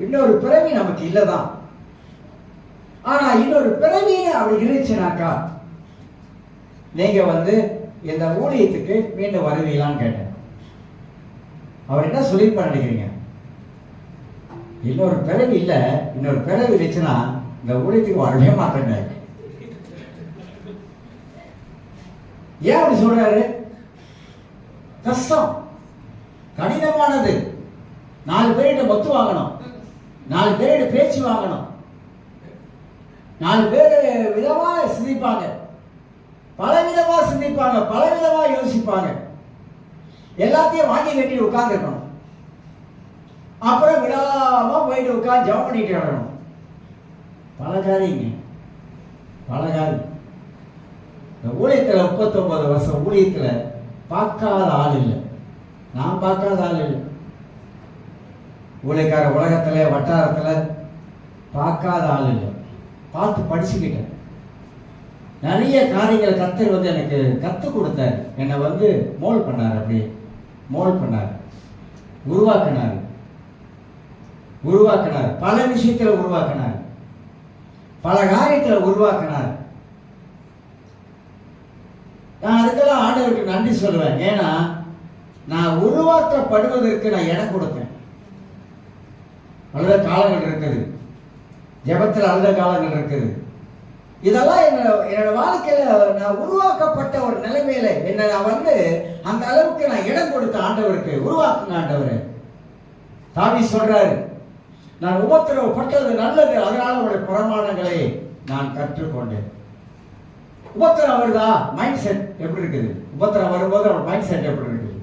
இன்னொரு பிறவி நமக்கு இல்லதான், ஆனா இன்னொரு பிறவின்னு அப்படி இருந்துச்சுனாக்கா நீங்க இந்த ஊழியத்துக்கு மீண்டும் வருவீங்களான்னு கேட்டேன். அவர் என்ன சொல்லியிருப்பார் நினைக்கிறீங்க? இன்னொரு பிறவி இல்ல, இன்னொரு பிறவி இருந்துச்சுன்னா இந்த ஊழியத்துக்கு வரவே மாட்டேங்க. ஏன் அப்படி சொல்றாரு? கஷ்டம், கடினமானது. 4 பேர்கிட்ட மொத்து வாங்கணும், 4 பேர்கிட்ட பேச்சு வாங்கணும், 4 பேர் விதமா சிந்திப்பாங்க, பலவிதமா சிந்திப்பாங்க, பலவிதமா யோசிப்பாங்க. எல்லாத்தையும் வாங்கி கட்டி உட்கார்ந்து இருக்கணும். அப்புறம் விடாம போயிட்டு உட்கார்ந்து ஜெபம் பண்ணிட்டு வரணும். பல காரியம். இந்த ஊழியத்தில் 39 வருஷம் ஊழியத்தில் பார்க்காத ஆள் இல்லை, நான் பார்க்காத ஆள் இல்லை. ஊழியக்கார உலகத்தில் வட்டாரத்தில் பார்க்காத ஆள் இல்லை. பார்த்து படிச்சுக்கிட்டேன். நிறைய காரியங்களை கர்த்தர் எனக்கு கற்றுக் கொடுத்தார். என்னை மோல்ட் பண்ணார், அப்படியே மோல்ட் பண்ணார், உருவாக்கினார். பல விஷயத்தில் உருவாக்கினார், பல காரியத்தில் உருவாக்கினார். நான் அதுக்கெல்லாம் ஆண்டவருக்கு நன்றி சொல்லுவேன். ஏன்னா நான் உருவாக்கப்படுவதற்கு நான் இடம் கொடுத்தேன். அழுத காலங்கள் இருக்குது, ஜெபத்தில் அழுத காலங்கள் இருக்குது. இதெல்லாம் என்னோட வாழ்க்கையில நான் உருவாக்கப்பட்ட ஒரு நிலைமையில என்ன நான் அந்த அளவுக்கு நான் இடம் கொடுத்த ஆண்டவருக்கு, உருவாக்குங்க ஆண்டவரே. தாவீது சொல்றாரு, நான் உபத்திரவப்பட்டது நல்லது, அதனால அவருடைய பிரமாணங்களை நான் கற்றுக்கொண்டேன். உபத்திரம் வருதா, மைண்ட் செட் எப்படி இருக்குது? உபத்திரம் வரும்போது அவருடைய மைண்ட் செட் எப்படி இருக்குது?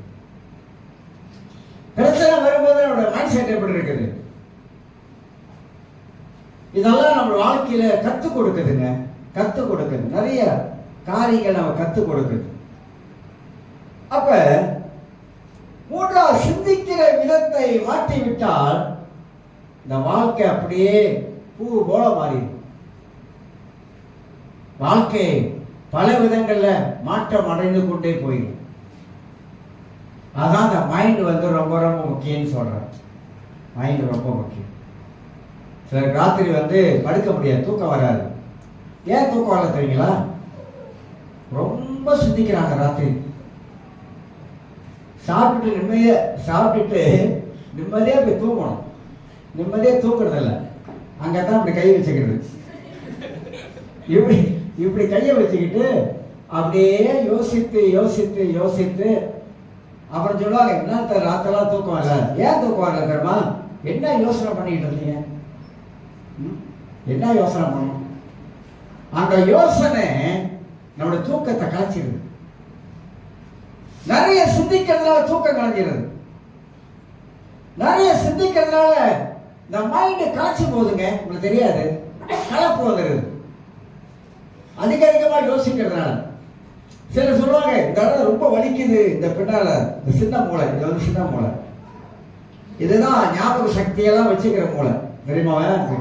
பிரச்சனை வரும்போது அவருடைய மைண்ட் செட் எப்படி இருக்குது? இதெல்லாம் நம்ம வாழ்க்கையில கத்துக் கொடுக்குதுங்க, கத்துக் கொடுக்குது. நிறைய காரியங்கள் நம்ம கத்துக் கொடுக்குது. அப்ப மூன்றாவது, சிந்திக்கிற விதத்தை மாற்றிவிட்டால் இந்த வாழ்க்கை அப்படியே பூ போல மாறிடும். வாழ்க்கை பல விதங்கள்ல மாற்றம் அடைந்து கொண்டே போயிடும். அதான் இந்த மைண்ட் வந்து ரொம்ப ரொம்ப முக்கியம்னு சொல்றேன். மைண்ட் ரொம்ப முக்கியம். சிலருக்கு ராத்திரி வந்து படுக்க முடியாது, தூக்கம் வராது. ஏன் தூக்கம் வரல தெரியுங்களா? ரொம்ப சிந்திக்கிறாங்க ராத்திரி. சாப்பிட்டுட்டு நிம்மதியா போய் தூங்கணும். நிம்மதியா தூக்குறது இல்லை, அங்கதான் இப்படி கை வச்சுக்கிறது. இப்படி கையை வச்சுக்கிட்டு அப்படியே யோசித்து யோசித்து யோசித்து அப்புறம் சொல்லுவாங்க, என்ன ராத்தெல்லாம் தூக்கம் வரல. ஏன் தூக்கம் வரல தெரியுமா? என்ன யோசனை பண்ணிக்கிட்டு இருந்தீங்க? என்ன யோசனை பண்ணணும்? அந்த யோசனை நம்முடைய தூக்கத்தை கலைச்சிருது. நிறைய சிந்திக்கிறதுனால தூக்கம் கலைஞ்சிருது. நிறைய சிந்திக்கிறதுனால இந்த மைண்ட் கலைச்சு போகுதுங்க. உங்களுக்கு தெரியாது, கலப்பு வந்துடுது அதிகமா யோசிக்கிறதுனால. சிலர் சொல்லுவாங்க, இந்த இடம் ரொம்ப வலிக்குது, இந்த பின்னால இந்த சின்ன மூளை, இது வந்து சின்ன மூளை, இதுதான் ஞாபக சக்தியெல்லாம் வச்சுக்கிற மூளை தெரியுமா?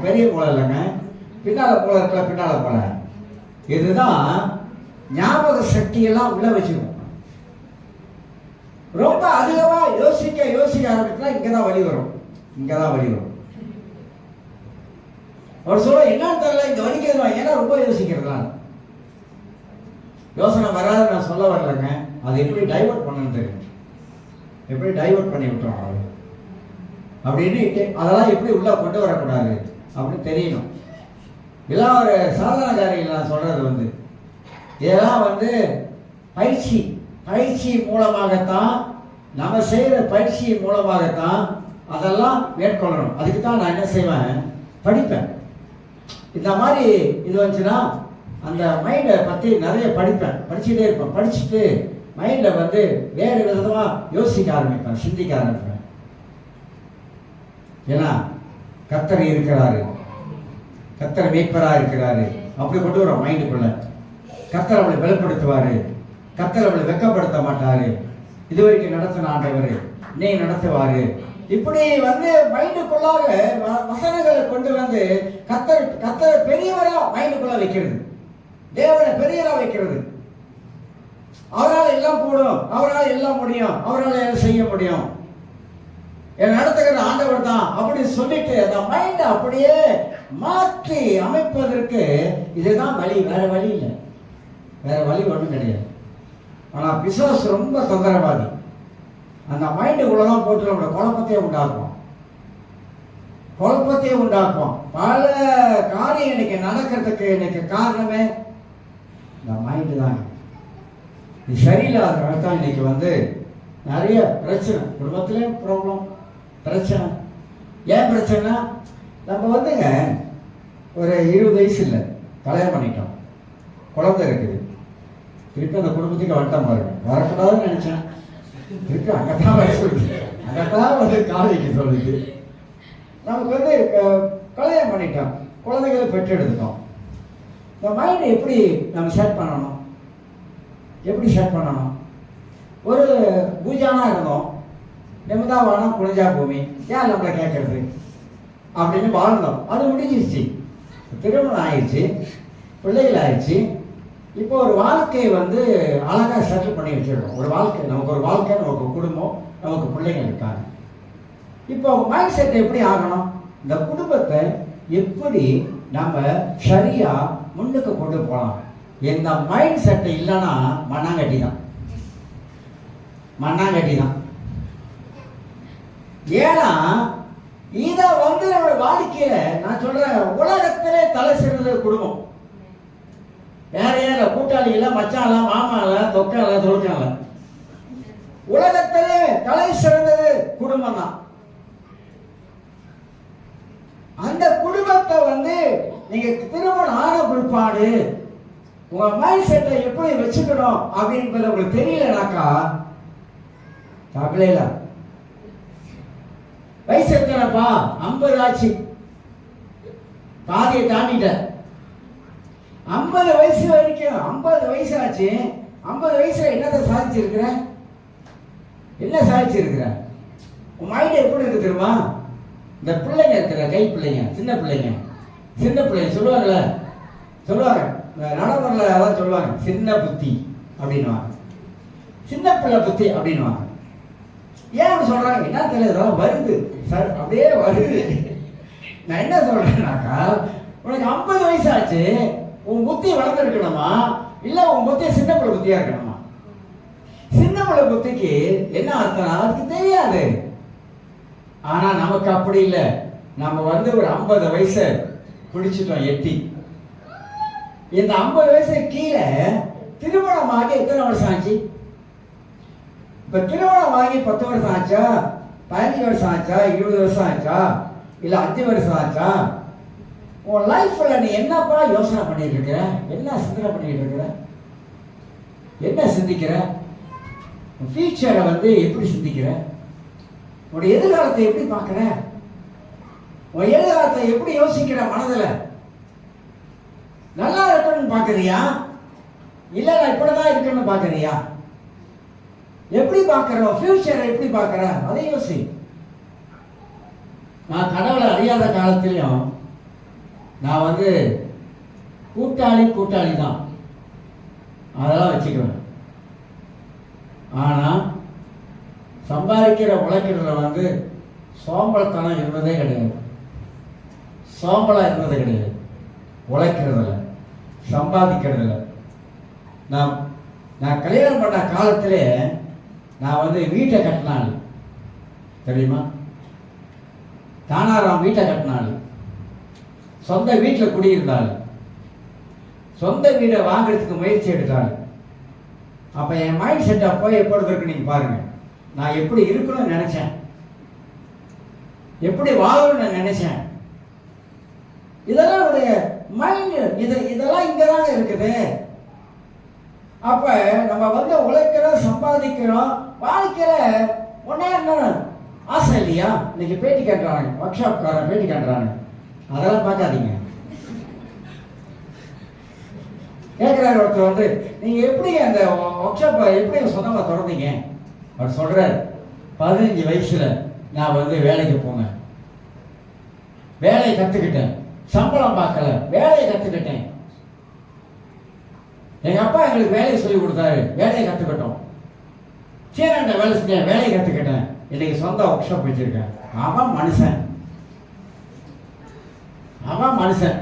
பெரிய மூளை இல்லைங்க, பின்னால மூளை இருக்கல, பின்னால மூளை, இதுதான் ஞாபக சக்தியெல்லாம் உள்ள வச்சுக்கும். ரொம்ப அதிகமா யோசிக்க ஆரம்பிச்சா இங்கதான் வலி வரும், இங்கதான் வலி வரும். அவர் சொல்ல என்னன்னு தெரியல, இந்த வலிக்கிறது ஏன்னா ரொம்ப யோசிக்கிறதுனால. யோசனை வராது நான் சொல்ல வரலங்க, அது எப்படி டைவர்ட் பண்ணணும்னு தெரியும். எப்படி டைவர்ட் பண்ணி விட்டுறோம் அவரு அப்படின்னு, அதெல்லாம் எப்படி உள்ள கொண்டு வரக்கூடாது அப்படின்னு தெரியணும். இதெல்லாம் ஒரு சாதாரண காரியம் நான் சொல்றது வந்து, இதெல்லாம் வந்து பயிற்சி மூலமாகத்தான், நம்ம செய்யற பயிற்சியின் மூலமாகத்தான் அதெல்லாம் மேற்கொள்ளணும். அதுக்கு தான் நான் என்ன செய்வேன், படிப்பேன். இந்த மாதிரி இது வந்துச்சுன்னா அந்த மைண்டை பற்றி நிறைய படிச்சுட்டே இருப்பேன். படிச்சுட்டு மைண்டை வந்து வேறு விதமாக யோசிக்க ஆரம்பிப்பேன், சிந்திக்க ஆரம்பிப்பேன். ஏன்னா கர்த்தர் இருக்கிறாரு, கர்த்தர் மீட்பராக இருக்கிறாரு, அப்படி கொண்டு வரோம் மைண்டுக்குள்ள. கர்த்தர் அவளை பலப்படுத்துவாரு, கர்த்தர் அவளை வெட்கப்படுத்த மாட்டாரு, இதுவரைக்கும் நடத்தின ஆண்டவர் நீ நடத்துவாரு. இப்படி வந்து மைண்டுக்குள்ளாக வசனங்களை கொண்டு வந்து கர்த்தர் பெரியவரா மைண்டுக்குள்ள வைக்கிறது, தேவனை பெரியவரா வைக்கிறது. அவரால் எல்லாம் கூடும், அவரால் எல்லாம் முடியும், அவரால் எல்லாம் செய்ய முடியும், என் நடத்துகிற ஆண்டவர் தான் அப்படி சொல்லிட்டு அந்த மைண்டை அப்படியே மாற்றி அமைப்பதற்கு இதுதான் வழி. வேற வழி இல்லை, வேற வழி ஒன்றும் கிடையாது. ஆனால் பிசாசு ரொம்ப தொந்தரவாதி. அந்த மைண்டுக்குள்ளதான் போட்டு நம்மளோட குழப்பத்தையே உண்டாக்குவோம். பல காரியம் இன்னைக்கு நடக்கிறதுக்கு இன்னைக்கு காரணமே இந்த மைண்டு தாங்க. இது சரியில்லாத தான் இன்னைக்கு வந்து நிறைய பிரச்சனை, குடும்பத்திலேயும் ப்ராப்ளம், பிரச்சனை. ஏன் பிரச்சனை? நம்ம வந்துங்க ஒரு 20 வயசு இல்லை, கல்யாணம் பண்ணிட்டோம், குழந்தை இருக்குது, திருப்பி அந்த குடும்பத்துக்கு வந்துட்டோம் பாருங்க. வரக்கூடாதுன்னு நினைச்சேன், திருப்பி அங்கதான் வர சொல்லுது, அங்கதான் வந்து காலைக்கு சொல்லுது. நமக்கு வந்து கல்யாணம் பண்ணிட்டோம், குழந்தைகளை பெற்று எடுத்துட்டோம். இந்த மைண்டை எப்படி நம்ம செட் பண்ணணும்? எப்படி செட் பண்ணணும்? ஒரு பூஜானா இருந்தோம், நிமிதா வானம் குளிஞ்சா பூமி, ஏன் நம்மளை கேட்கறது அப்படின்னு வாழ்ந்தோம். அது முடிஞ்சிருச்சு, திருமணம் ஆயிடுச்சு, பிள்ளைகள் ஆயிடுச்சு. இப்போ ஒரு வாழ்க்கையை வந்து அழகாக செட்டில் பண்ணி வச்சிருக்கோம். ஒரு வாழ்க்கை, நமக்கு ஒரு வாழ்க்கை, நமக்கு குடும்பம், நமக்கு பிள்ளைகள் இருக்காங்க. இப்போ மைண்ட் செட் எப்படி ஆகணும்? இந்த குடும்பத்தை எப்படி நம்ம சரியா முன்னுக்கு கொண்டு போகலாம்? இந்த மைண்ட் செட் இல்லைன்னா மண்ணாங்கட்டி தான். ஏன்னா இதை வந்து நம்ம வாழ்க்கையில நான் சொல்றேன், உலகத்திலே தலை சிறந்த குடும்பம் வேற யார கூட்டாளிகள, மச்சால, மாமால, தொக்கால, தொழுக்கால, உலகத்திலே தலை குடும்பம் தான். அந்த குடும்பத்தை வந்து நீங்க திருமணம் ஆன பிற்பாடு உங்க மைண்ட் செட்டை எப்படி வச்சுக்கணும் அப்படின்றது உங்களுக்கு தெரியலனாக்கா தகவல. வயசு எத்தனைப்பா? 50 ஆச்சு, பாதியை தாண்டிட்ட. 50 வயசு வரைக்கும் 50 வயசு ஆச்சு. 50 வயசுல என்னத்தை சாதிச்சிருக்கிற? என்ன சாதிச்சிருக்கிற? உன் மைண்ட் எப்படி இருக்கு தெரியுமா? இந்த பிள்ளைங்க இருக்கிற கை பிள்ளைங்க, சின்ன பிள்ளைங்க சொல்லுவாங்கல்ல, சொல்லுவாங்க நடைமுறையில் அதான் சொல்லுவாங்க, சின்ன புத்தி அப்படின்வாங்க, சின்ன பிள்ளை புத்தி அப்படின்வாங்க. ஏன் அப்படி சொல்றாங்க என்ன தெரியல, வருது சார், அப்படியே வருது. நான் என்ன சொல்றேன்னாக்கா, உனக்கு 50 வயசு ஆச்சு, உன் புத்தி வளர்ந்துருக்கணுமா இல்ல உன் புத்தி சின்ன பிள்ளை புத்தியா இருக்கணுமா? சின்ன பிள்ளை புத்திக்கு என்ன அர்த்தம் அதுக்கு தெரியாது. ஆனா நமக்கு அப்படி இல்லை. நம்ம வந்து ஒரு 50 வயசை பிடிச்சிட்டோம் எட்டி. இந்த 50 வயசு கீழே திருமணமாகி எத்தனை வருஷம் ஆச்சு? இப்ப திருமணமாகி 10 வருஷம் ஆச்சா, 15 வருஷம் ஆச்சா, 20 வருஷம் ஆச்சா, இல்ல 5 வருஷம் ஆச்சா? உன் லைஃப்ல நீ என்னப்பா யோசனை பண்ணிட்டு இருக்கிற? என்ன சிந்தனை பண்ணிட்டு இருக்கிற? என்ன சிந்திக்கிற? ஃபியூச்சரை வந்து எப்படி சிந்திக்கிற? உன்னுடைய எதிர்காலத்தை எப்படி பார்க்கிற? உன் எதிர்காலத்தை எப்படி யோசிக்கிற? மனதில் நல்லா இருக்கணும்னு பார்க்கறியா இல்ல நான் இப்படிதான் இருக்கணும்னு பார்க்கறியா? எப்படி பார்க்கிற? ஃபியூச்சரை எப்படி பார்க்கிற? அதை யோசி. நான் கடவுளை அறியாத காலத்திலையும் நான் வந்து கூட்டாளி தான், அதெல்லாம் வச்சுக்குவேன். ஆனா சம்பாதிக்கிற உழைக்கிறதுல வந்து சோம்பலத்தனம் இருந்ததே கிடையாது. சோம்பலம் இருந்தது கிடையாது. உழைக்கிறதில்ல, சம்பாதிக்கிறதில்ல. நான் கல்யாணம் பண்ண காலத்திலே நான் வந்து வீட்டை கட்டினாள் தெரியுமா? தானாராம் வீட்டை கட்டினாள். சொந்த வீட்டில் குடியிருந்தாள். சொந்த வீடை வாங்கிறதுக்கு முயற்சி எடுத்தாள். அப்போ என் மைண்ட் செட் அப்போ எப்பொழுது இருக்கு நீங்கள் பாருங்க. நான் எப்படி இருக்கணும்னு நினைச்சேன், எப்படி வாழணும்னு நினைச்சேன். இதெல்லாம் உடைய மைண்ட், இதெல்லாம் இங்கதாங்க இருக்குது. அப்ப நம்ம வந்து உழைக்கிறோம், சம்பாதிக்கிறோம், வாழ்க்கையில ஒன்னே ஆசை இல்லையா? இன்னைக்கு பேட்டி கேட்டுறாங்க, ஒர்க் ஷாப்காரன் பேட்டி கேட்டுறாங்க, அதெல்லாம் பார்க்காதீங்க. கேட்கிறாரு ஒருத்தர் வந்து, நீங்க எப்படி அந்த ஒர்க் ஷாப்பை எப்படி சொந்தமா திறந்தீங்க? அவர் சொல்றாரு, 15 வயசுல நான் வந்து வேலைக்கு போனேன், வேலையை கத்துக்கிட்டேன், சம்பளம் பார்க்கல, வேலையை கத்துக்கிட்டேன். எங்க அப்பா எங்களுக்கு வேலையை சொல்லி கொடுத்தாரு, வேலையை கத்துக்கிட்டோம். சீரண்ட வேலை செஞ்சேன், வேலையை கத்துக்கிட்டேன், இன்னைக்கு சொந்த ஒர்க் ஷாப் வச்சிருக்கேன். அவன் மனுஷன்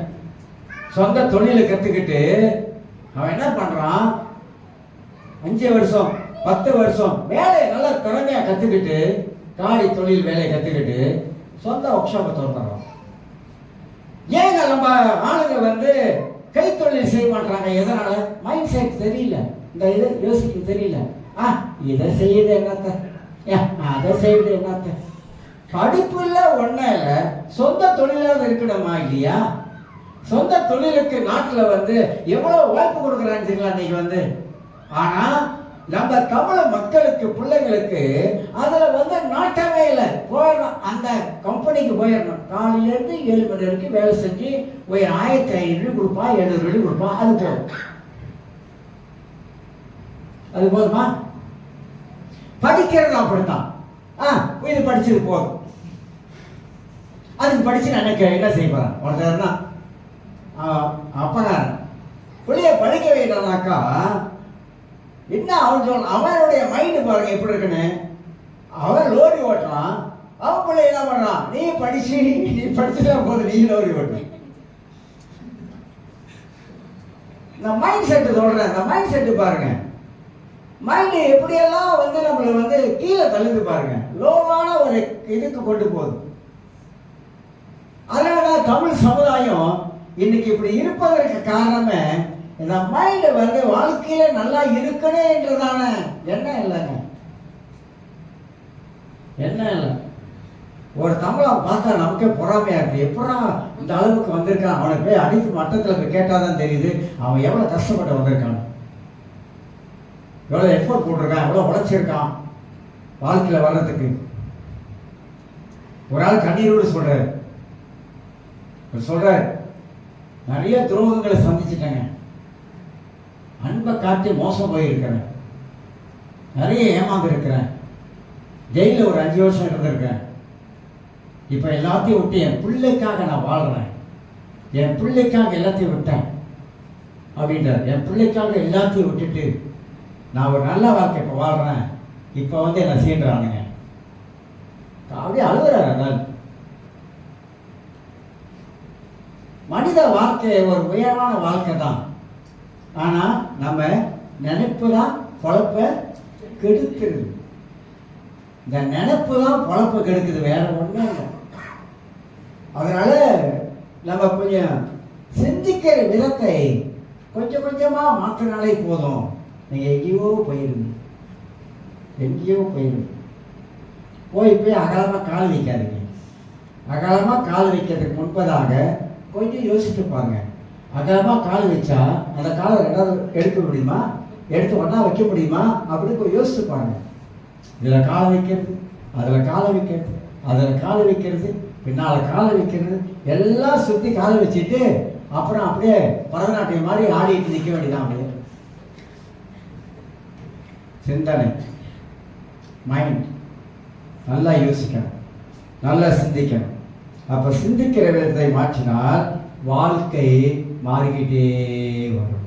சொந்த தொழிலை கத்துக்கிட்டு அவன் என்ன பண்றான்? 5 வருஷம் 10 வருஷம் வேலையை நல்லா திறமையா கத்துக்கிட்டு, காடி தொழில் வேலையை கத்துக்கிட்டு சொந்த ஒர்க் ஷாப்பை திறந்துடுறான். ஏங்க நம்ம ஆளுங்க வந்து கைத்தொழில் செய்ய மாட்டாங்க? எதனால? மைண்ட் செட் தெரியல, இந்த இதை யோசிக்க தெரியல. இதை செய்யுது என்னத்த, அதை செய்யுது என்னத்த. படிப்பு இல்லை, ஒன்றும் இல்லை, சொந்த தொழிலாக இருக்கணுமா இல்லையா? சொந்த தொழிலுக்கு நாட்டில் வந்து எவ்வளவு வாய்ப்பு கொடுக்குறான்னு தெரியுங்களா இன்னைக்கு வந்து. ஆனா நம்ம தமிழ் மக்களுக்கு, பிள்ளைங்களுக்கு அதுல வந்து நாட்டமே இல்லை. போயிடணும், அந்த கம்பெனிக்கு போயிடணும், காலையில இருந்து 7 மணி வரைக்கும் வேலை செஞ்சு ஒரு 1500 கொடுப்பா, 700 கொடுப்பா, அது போதும். அது போதுமா? படிக்கிறது அப்படித்தான். இது படிச்சது போதும், அதுக்கு படிச்சு நான் என்ன செய்ய போறேன்? ஒருத்தர் தான் அப்பனார் பிள்ளைய படிக்க வைக்கணும்னாக்கா என்ன அவன் சொல்ல, அவனுடைய மைண்டு பாருங்க எப்படி இருக்குன்னு. அவன் லோரி ஓட்டுறான், அவன் பிள்ளை என்ன பண்றான்? நீ படிச்சுட்டா போது, நீ லோரி ஓட்டு. நான் மைண்ட் செட்டு சொல்றேன், அந்த மைண்ட் செட்டு பாருங்க. மைண்டு எப்படியெல்லாம் வந்து நம்மளை வந்து கீழே தள்ளுது பாருங்க, லோவான ஒரு இதுக்கு கொண்டு போகுது. அதனால தமிழ் சமுதாயம் இன்னைக்கு இப்படி இருப்பதற்கு காரணமே இந்த மைண்ட் வந்து வாழ்க்கையில நல்லா இருக்கணும் என்றதான எண்ணம் இல்லைங்க, எண்ணம் இல்லை. ஒரு தமிழன் பார்த்தா நமக்கே பொறாமையா இருக்கு. எப்படா இந்த அளவுக்கு வந்திருக்கான், அவனை போய் அடித்து மட்டத்தில் போய் கேட்டாதான் தெரியுது அவன் எவ்வளோ கஷ்டப்பட்டு வந்திருக்கான், எவ்வளோ எஃபோர்ட் போட்டிருக்கான், எவ்வளோ உழைச்சிருக்கான் வாழ்க்கையில் வர்றதுக்கு. ஒரு ஆள் கண்ணீரோடு சொல்றாரு, நிறைய துரோகங்களை சந்திச்சுட்டேங்க, அன்பை காட்டி மோசம் போயிருக்கிறேன், நிறைய ஏமாந்து இருக்கிறேன், ஜெயிலில் ஒரு 5 வருஷம் இருந்திருக்கேன், இப்போ எல்லாத்தையும் விட்டு என் பிள்ளைக்காக நான் வாழ்கிறேன், என் பிள்ளைக்காக எல்லாத்தையும் விட்டேன் அப்படின்றார். என் பிள்ளைக்காக எல்லாத்தையும் விட்டுட்டு நான் ஒரு நல்ல வாழ்க்கை இப்போ வாழ்கிறேன், இப்போ வந்து என்னை சீண்டுறானுங்க அப்படியே அழுகுறாரு. அதனால் மனித வாழ்க்கை ஒரு உயர்வான வாழ்க்கை தான். ஆனால் நம்ம நினைப்பு தான் பொழப்ப கெடுக்கிறது. இந்த நினைப்பு தான் பொழப்ப கெடுக்குது, வேற ஒன்றும் இல்லை. அதனால நம்ம கொஞ்சம் சிந்திக்கிற விதத்தை கொஞ்சம் கொஞ்சமாக மாற்றினாலே போதும். நீங்கள் எங்கேயோ போயிடுங்க, போய் அகலமாக கால் வைக்காதீங்க. அகலமாக கால் வைக்கிறதுக்கு முன்பதாக கொஞ்சம் யோசித்து பாருங்க. அகலமாக கால் வச்சா அந்த காலை 2வது எடுக்க முடியுமா, எடுத்து ஒன்றா வைக்க முடியுமா அப்படின்னு போய் யோசித்து பாருங்க. இதில் காலை வைக்கிறது, அதில் காலை வைக்கிறது, அதில் காலை வைக்கிறது, பின்னால் காலை வைக்கிறது, எல்லாம் சுற்றி காலை வச்சுட்டு அப்புறம் அப்படியே பரதநாட்டியம் மாதிரி ஆடிட்டு நிற்க வேண்டியதான். அப்படியே சிந்தனை, மைண்ட் நல்லா யோசிக்கணும், நல்லா சிந்திக்கணும். அப்போ சிந்திக்கிற விதத்தை மாற்றினால் வாழ்க்கை மாறிக்கிட்டே வரும்.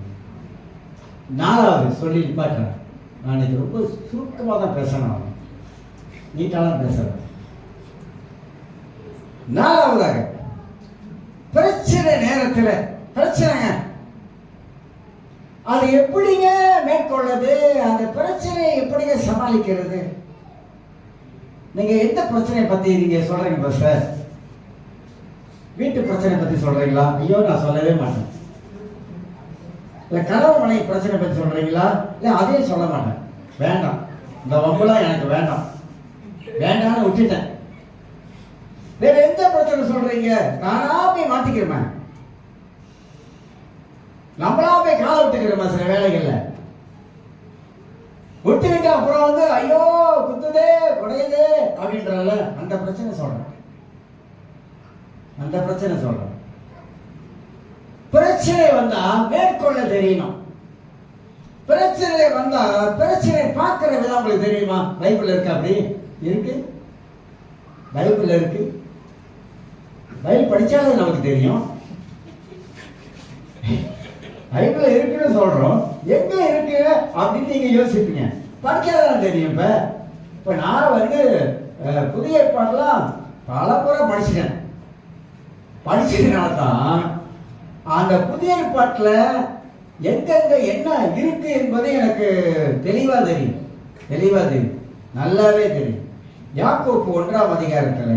4வது சொல்லி நிப்பாட்டுறேன். நான் இன்னைக்கு ரொம்ப சுருக்கமாக தான் பேசணும், நீட்டாலாம் பேசுறேன். 4வதாக பிரச்சனை நேரத்தில் பிரச்சனைங்க அது எப்படிங்க மேற்கொள்ளது, அந்த பிரச்சனையை எப்படிங்க சமாளிக்கிறது? நீங்க எந்த பிரச்சனையை பத்தி நீங்க சொல்றீங்க பஸ்? வீட்டு பிரச்சனை பத்தி சொல்றீங்களா? ஐயோ நான் சொல்லவே மாட்டேன். இல்ல கணவன் மனைவி பிரச்சனை பத்தி சொல்றீங்களா? இல்ல அதையும் சொல்ல மாட்டேன். வேண்டாம், இந்த வம்புலாம் எனக்கு வேண்டாம், வேண்டாம்னு விட்டுட்டேன். வேற எந்த பிரச்சனை சொல்றீங்க? நானா போய் மாத்திக்கிறேன், நம்மளா போய் காலை விட்டுக்கிறோமா சில வேலைகள்ல விட்டுக்கிட்டு அப்புறம் வந்து ஐயோ குத்துதே குடையுதே அப்படின்றல அந்த பிரச்சனை சொல்றேன். அந்த பிரச்சனை சொல்றேன். பிரச்சனை வந்தா மேற்கொள்ள தெரியணும். பிரச்சனை வந்தா பிரச்சனை பார்க்கிற விதம் உங்களுக்கு தெரியுமா? பைபிள் இருக்கு, அப்படி இருக்கு, பைபிள் இருக்கு. பைபிள் படிச்சாலும் நமக்கு தெரியும். பைபிள் இருக்குன்னு சொல்றோம், எங்க இருக்கு அப்படின்னு நீங்க யோசிப்பீங்க. படிக்காதான் தெரியும். இப்ப நான் வந்து புதிய ஏற்பாடுலாம் பல முறை படிச்சுட்டேன். படிச்சதுனால தான் அந்த புதிய ஏற்பாட்டுல எங்கெங்க என்ன இருக்கு என்பது எனக்கு தெளிவா தெரியும், நல்லாவே தெரியும். யாக்கோப்பு 1ஆம் அதிகாரத்துல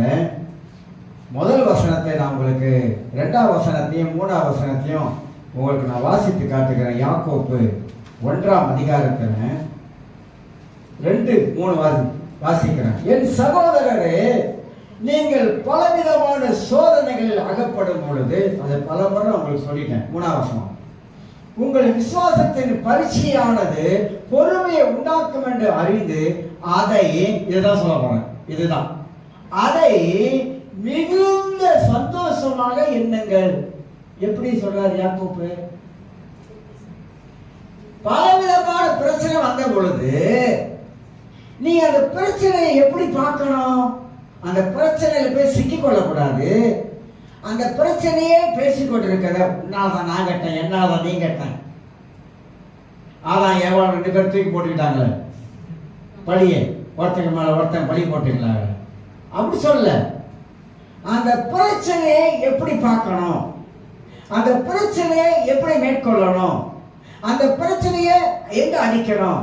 முதல் வசனத்தை நான் உங்களுக்கு 2ஆம் வசனத்தையும் 3ஆம் வசனத்தையும் உங்களுக்கு நான் வாசித்து காட்டுகிறேன். யாக்கோப்பு 1ஆம் அதிகாரத்துல 2, 3 வாசிக்கிறேன். என் சகோதரரே, நீங்கள் பலவிதமான சோதனைகளில் அகப்படும் பொழுது, அதை பல முறை உங்களுக்கு சொல்லிட்டேன். 3ஆம் வசனம், உங்கள் விசுவாசத்தின் பரீட்சையானது பொறுமையை உண்டாக்கும் என்று அறிந்து அதை, இதுதான் சொல்ல போறேன், இதுதான், அதை மிகுந்த சந்தோஷமாக எண்ணுங்கள். எப்படி சொல்றாரு யாக்கோப்பு? பலவிதமான பிரச்சனை வந்த பொழுது நீ அந்த பிரச்சனையை எப்படி பார்க்கணும்? அந்த பிரச்சனையில போய் சிக்கிக் கொள்ளக்கூடாது. அந்த பிரச்சனையே பேசிக்கொண்டிருக்கிற, உன்னால்தான் நான் கேட்டேன், என்னால்தான் நீ கேட்டேன், அதான் எவ்வளவு 2 பேர் தூக்கி போட்டுக்கிட்டாங்களே பழியை, ஒருத்தங்க மேல ஒருத்தன் பழி போட்டுக்கலாங்க, அப்படி சொல்ல. அந்த பிரச்சனையை எப்படி பார்க்கணும், அந்த பிரச்சனையை எப்படி மேற்கொள்ளணும், அந்த பிரச்சனையை எங்க அடிக்கணும்,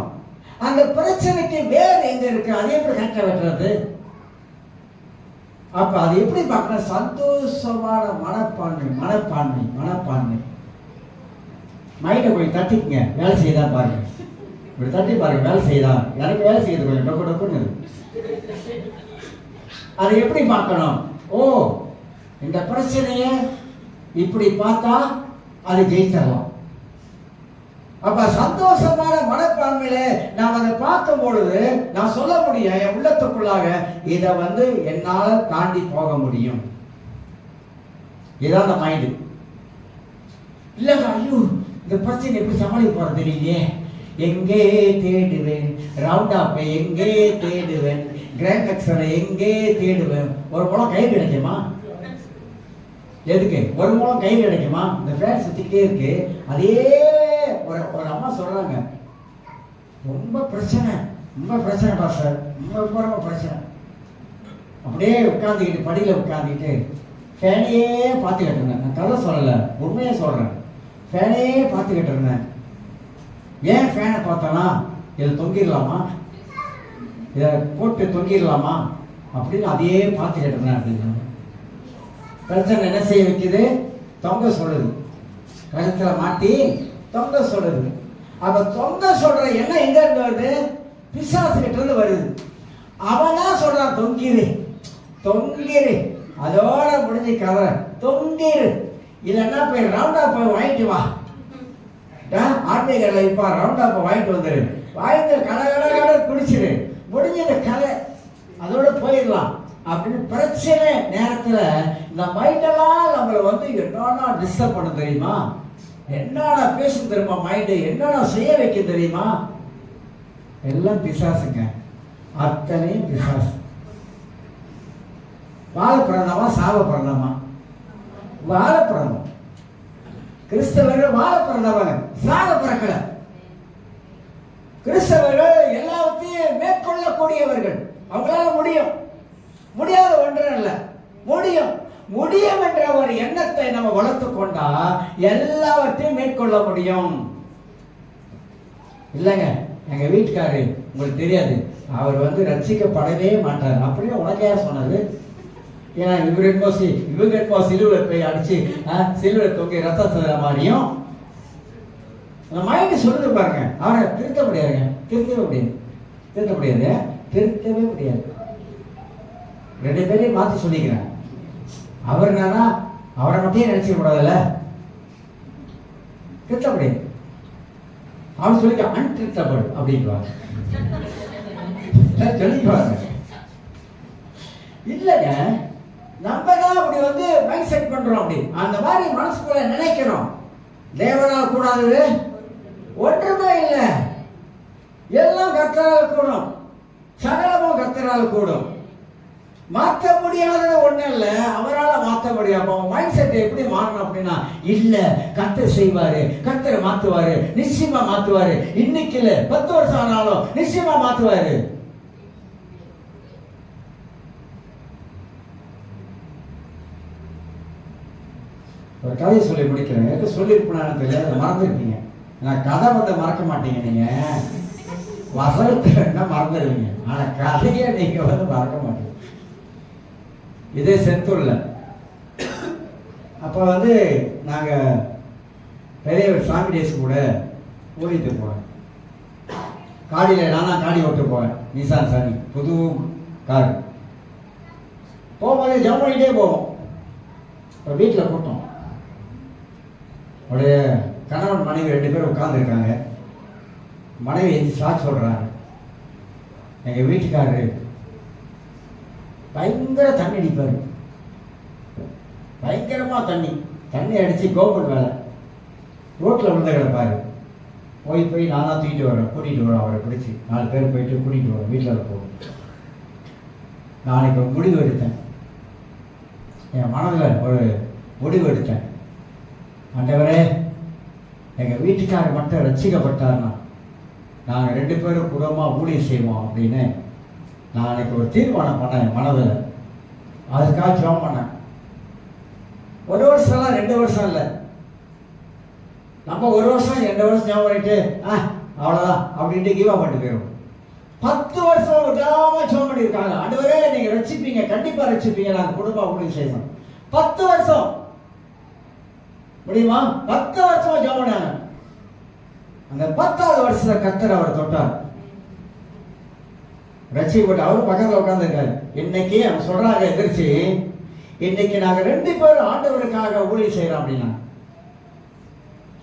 அந்த பிரச்சனைக்கு வேறு எங்க இருக்கு, அதை எப்படி கட்ட வெட்டுறது? அப்ப அது எப்படி பார்க்கணும்? சந்தோஷமான மனப்பான்மை மைண்டை போய் தட்டிக்குங்க, வேலை செய்யதான் பாருங்க. இப்படி தட்டி பாருங்க, வேலை செய்யுதா? எனக்கு வேலை செய்யுது கொஞ்சம் டொக்கு டொக்குன்னு. அதை எப்படி பார்க்கணும்? ஓ, இந்த பிரச்சனைய இப்படி பார்த்தா அது ஜெயிச்சிடலாம். அப்ப சந்தோஷமான மனப்பான்மையில நான் அதை பார்க்கும் பொழுது நான் சொல்ல முடியும் என் உள்ளத்துக்குள்ளாக, இதை என்னால தாண்டி போக முடியும். இதான் அந்த மைண்டு. இல்லைங்க, ஐயோ இந்த பிரச்சனை எப்படி சமாளிக்க போறது தெரியலையே, எங்கே தேடுவேன், ரவுண்ட் ஆப் எங்கே தேடுவேன், கிராண்ட் எக்ஸலை எங்கே தேடுவேன். ஒரு மூலம் கை கிடைக்குமா? எதுக்கு ஒரு மூலம் கை கிடைக்குமா? இந்த ஃபேன் சுத்திக்கிட்டே இருக்கு. அதே ஒரு அம்மா சொல்றாங்க, ரொம்ப பிரச்சனை பாஸ்டர், ரொம்ப பிரச்சனை. அப்படியே உட்காந்துக்கிட்டு படியில உட்காந்துக்கிட்டு ஃபேனையே பார்த்துக்கிட்டு இருந்தேன். நான் கதை சொல்லலை, உண்மையே சொல்றேன். ஃபேனையே பார்த்துக்கிட்டு இருந்தேன். ஏன் ஃபேனை பார்த்தோன்னா, இதில் தொங்கிடலாமா, இதை போட்டு தொங்கிடலாமா அப்படின்னு அதையே பார்த்துக்கிட்டு இருந்தேன். அப்படின்னு பிரச்சனை என்ன செய்ய வைக்குது? தொங்க சொல்லுது, கழுத்துல மாட்டி தொங்க சொல்லுது. அப்ப தொங்க சொல்ற எண்ணம் எங்க இருந்து வருது? பிசாசு கிட்ட இருந்து வருது. அவனா சொல்றான் தொங்கிரு தொங்கிரு, அதோட முடிஞ்சு கதை, தொங்கிரு. இல்லைன்னா போய் ரவுண்டா போய் வாங்கிட்டு வா, ஆன்மீகர்ல இப்ப ரவுண்டா போய் வாங்கிட்டு வந்துரு, வாங்கிட்டு கடை குடிச்சிரு, முடிஞ்ச கதை, அதோட போயிடலாம் அப்படின்னு. பிரச்சனை நேரத்துல இந்த மைண்டெல்லாம் நம்மளை என்னன்னா டிஸ்டர்ப் பண்ண தெரியுமா, என்னடா பேசும் தெரியுமா, மைண்டு என்னடா செய்ய வைக்க தெரியுமா, எல்லாம் பிசாசுங்க, அத்தனையும் பிசாசு. வாழ பிறந்தமா சாவ பிறந்தமா? வாழ பிறந்தோம். கிறிஸ்தவர்கள் வாழ பிறந்தவங்க, சாவ பிறக்கல. கிறிஸ்தவர்கள் எல்லாத்தையும் மேற்கொள்ளக்கூடியவர்கள், அவங்களால முடியும். முடியாத ஒன்று அல்ல, முடியும். முடியும் என்ற ஒரு எண்ணத்தை நம்ம வளர்த்து கொண்டா எல்லாவற்றையும் மேற்கொள்ள முடியும். இல்லைங்க, எங்க வீட்டுக்காரு உங்களுக்கு தெரியாது, அவர் ரட்சிக்கப்படவே மாட்டார் அப்படின்னு உனக்கு யார் சொன்னது? ஏன்னா இவங்க சிலுவை போய் அடிச்சு சிலுவை தொங்கி ரத்த சில மாதிரியும் அந்த மைண்டு சொல்லுது பாருங்க. அவரை திருத்த முடியாதுங்க, திருத்தவே முடியாது. ரெண்டு பேரையும் மாற்றி சொல்லிக்கிறேன். அவர் என்னன்னா அவரை மட்டும் நினைச்சிக்க கூடாதுல்ல, திருத்த முடியாது. அவன் சொல்லிக்க அன்டிருத்தபிள் அப்படின்வாங்க, சொல்லிக்குவாங்க. இல்லைங்க, நம்ம தான் அப்படி மைண்ட் செட் பண்றோம். அப்படி அந்த மாதிரி மனசுக்குள்ள நினைக்கிறோம். தேவனால் கூடாது ஒன்றுமே இல்லை, எல்லாம் கர்த்தரால் கூடும், சகலமும் கர்த்தரால் கூடும். மாற்ற முடியாதது ஒண்ணு இல்ல, அவரால் மாற்ற முடியாம மைண்ட் செட் எப்படி மாறணும் அப்படின்னா, இல்ல கர்த்தர் செய்வாரு, கர்த்தர் மாத்துவாரு, நிச்சயமா மாத்துவாரு. இன்னைக்கு இல்ல 10 வருஷம் ஆனாலும் நிச்சயமா மாத்துவாரு. ஒரு கதையை சொல்லி முடிக்கிறேன். எதுக்கு சொல்லியிருப்பேன்னு தெரியாது, மறந்துருப்பீங்க. நான் கதை மறக்க மாட்டீங்க, நீங்க வசனத்தை என்ன மறந்துடுவீங்க, ஆனா கதையை நீங்க மறக்க மாட்டீங்க. இதே செந்தூர்ல அப்போ நாங்கள் பெரிய சாமி டேஸ் கூட ஊழிட்டு போவேன். காடியில் நானா காடி ஓட்டு போவேன், நிசான் சாமி புது கார். போகும்போது ஜம் பண்ணிகிட்டே போவோம். இப்போ வீட்டில் கூட்டம், அவருடைய கணவன் மனைவி 2 பேரும் உட்காந்துருக்காங்க. மனைவி சாட்சி சொல்கிறாங்க, எங்கள் வீட்டுக்காரரு பயங்கர தண்ணி அடிப்பார், பயங்கரமாக தண்ணி அடித்து கவர்மெண்ட் வேலை, ரோட்டில் விழுந்த கிடப்பார். போய் நான் தான் தூக்கிட்டு வரேன், கூட்டிகிட்டு வரேன், அவரை பிடிச்சி 4 பேர் போயிட்டு கூட்டிகிட்டு வரேன், வீட்டில் போகும். நான் இப்போ முடிவு எடுத்தேன், என் மனதில் ஒரு முடிவு எடுத்தேன். ஆண்டவரே, எங்கள் வீட்டுக்காரர் மட்டும் ரட்சிக்கப்பட்டார்னா நாங்கள் 2 பேரும் குடும்பமாக ஊழியம் செய்வோம் அப்படின்னு நான் அன்றைக்கி ஒரு தீர்மானம் பண்ணேன் மனதில். அதுக்காக ஜெபம் பண்ணேன். 1 வருஷம் இல்லை, 2 வருஷம் இல்லை, நம்ம 1 வருஷம் 2 வருஷம் ஜெபம் பண்ணிட்டு அவ்வளோதான் அப்படின்ட்டு கீவா பண்ணிட்டு போயிடும். 10 வருஷம் விடாமல் ஜெபம் பண்ணியிருக்காங்க. ஆண்டவரே நீங்கள் ரட்சிப்பீங்க, கண்டிப்பாக ரட்சிப்பீங்க, நாங்கள் குடும்பமாக ஊழியம் செய்வோம். 10 வருஷம் முடியுமா? 10 வருஷமா ஜெபம் பண்ணாங்க. அந்த 10வது வருஷத்துல கர்த்தர் அவர் தொட்டார், ரட்சிக்கப்பட்டு. அவரும் பக்கத்துல உட்கார்ந்துருக்காரு. இன்னைக்கு அவன் சொல்றாங்க எதிர்த்து, இன்னைக்கு நாங்க 2 பேரும் ஆண்டவருக்காக ஊழியம் செய்யறோம் அப்படின்னா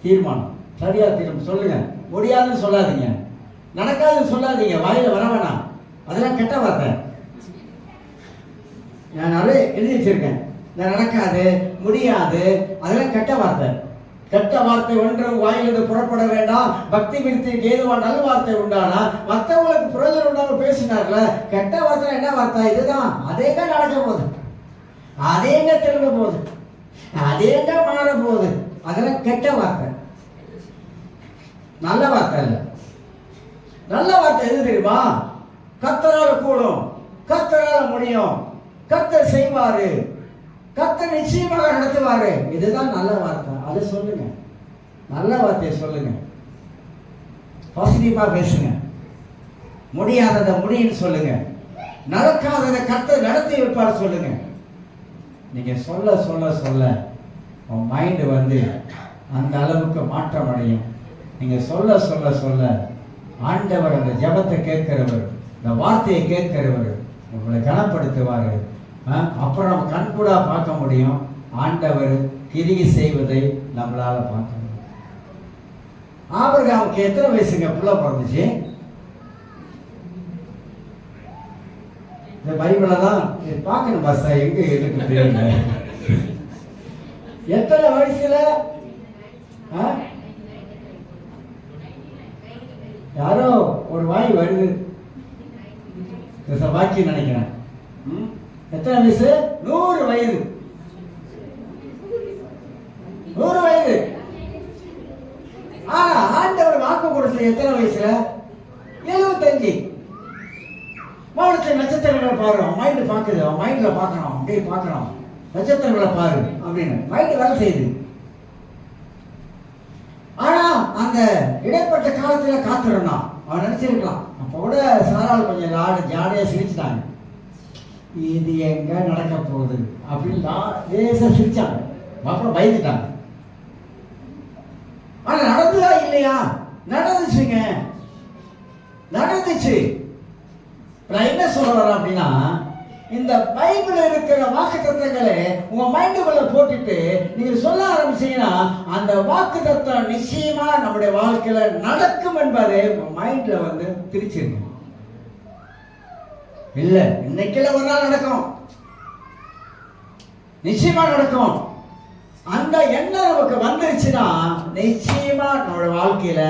தீர்மானம். சரியா தீர்மானம் சொல்லுங்க. முடியாதுன்னு சொல்லாதீங்க, நடக்காதுன்னு சொல்லாதீங்க, வாயில வர வேணாம். அதெல்லாம் கெட்ட வார்த்தை. நான் நிறைய எழுதி வச்சிருக்கேன். நடக்காது, முடியாது, அதெல்லாம் கெட்ட வார்த்தை. கெட்ட வார்த்தை ஒன்றும் வாயிலிருந்து புறப்பட வேண்டாம். பக்தி விருத்திக்கு ஏதுவா நல் வார்த்தை உண்டானா மற்றவங்களுக்கு பிரயோஜனம் உண்டாக பேசினார்ல. கெட்ட வார்த்தை என்ன வார்த்தை? இதுதான். அதேங்க நடக்க போகுது, அதேங்க திரும்ப போகுது, அதேங்க மாற போகுது. அதெல்லாம் கெட்ட வார்த்தை, நல்ல வார்த்தை இல்லை. நல்ல வார்த்தை எது தெரியுமா? கர்த்தரால கூடும், கர்த்தரால முடியும், கர்த்தர் செய்வாரு, கர்த்தர் நிச்சயமாக நடத்துவாரு. இதுதான் நல்ல வார்த்தை. அதை சொல்லுங்க, நல்ல வார்த்தையை சொல்லுங்க, பாசிட்டிவா பேசுங்க. முடியாததை முடியும்னு சொல்லுங்க, நடக்காததை கர்த்தர் நடத்தி வைப்பார் சொல்லுங்க. நீங்க சொல்ல சொல்ல சொல்ல உன் மைண்டு வந்து அந்த அளவுக்கு மாற்றம் அடையும். நீங்க சொல்ல சொல்ல சொல்ல ஆண்டவர் அந்த ஜெபத்தை கேட்கிறவர், இந்த வார்த்தையை கேட்கிறவர் உங்களை கனப்படுத்துவார். அப்புறம் நம்ம கண்கூடா பார்க்க முடியும் ஆண்டவர் கிரியை செய்வதை நம்மளால பார்க்க முடியும். ஆபிரகாமுக்கு எத்தனை வயசுங்க புள்ள பிறந்துச்சு? இந்த பைபிள தான் பார்க்கணும் பாஸ்தா, எங்க எனக்கு தெரியல. எத்தனை வயசுல? யாரோ ஒரு வாய் வருது, பாக்கி நினைக்கிறேன். எத்தனை வயசு? 100 வயது. 100 வயது. ஆண்டவர் வாக்கு கொடுத்த எத்தனை வயசுல? 75. மாவட்டத்தில் நட்சத்திரங்களை பாரு, மைண்ட் பார்க்குது, அவன் மைண்ட்ல பார்க்கணும், அப்படியே பார்க்கணும், நட்சத்திரங்களை பாரு அப்படின்னு மைண்ட் வேலை செய்யுது. ஆனா அந்த இடைப்பட்ட காலத்துல காத்திருந்தான். அவன் நினைச்சிருக்கலாம். அப்ப கூட சாரால் கொஞ்சம் ஜாலியா சிரிச்சுட்டாங்க. இது எங்க நடக்க போகுது அப்படின்னு லேசா சிரிச்சாங்க. அப்புறம் பயந்துட்டாங்க. ஆனா நடந்ததா இல்லையா? நடந்துச்சுங்க, நடந்துச்சு. நான் என்ன சொல்ல வரேன் அப்படின்னா, இந்த பைபிள் இருக்கிற வாக்கு தத்துவங்களை உங்க மைண்டுக்குள்ள போட்டுட்டு நீங்க சொல்ல ஆரம்பிச்சீங்கன்னா அந்த வாக்கு தத்துவம் நிச்சயமா நம்முடைய வாழ்க்கையில நடக்கும் என்பதை உங்க மைண்ட்ல வந்து திரிச்சிருங்க. இல்ல இன்னைக்குல ஒரு நாள் நடக்கும், நிச்சயமா நடக்கும். அந்த எண்ணம் நமக்கு வந்துருச்சுன்னா நிச்சயமா நம்மளோட வாழ்க்கையில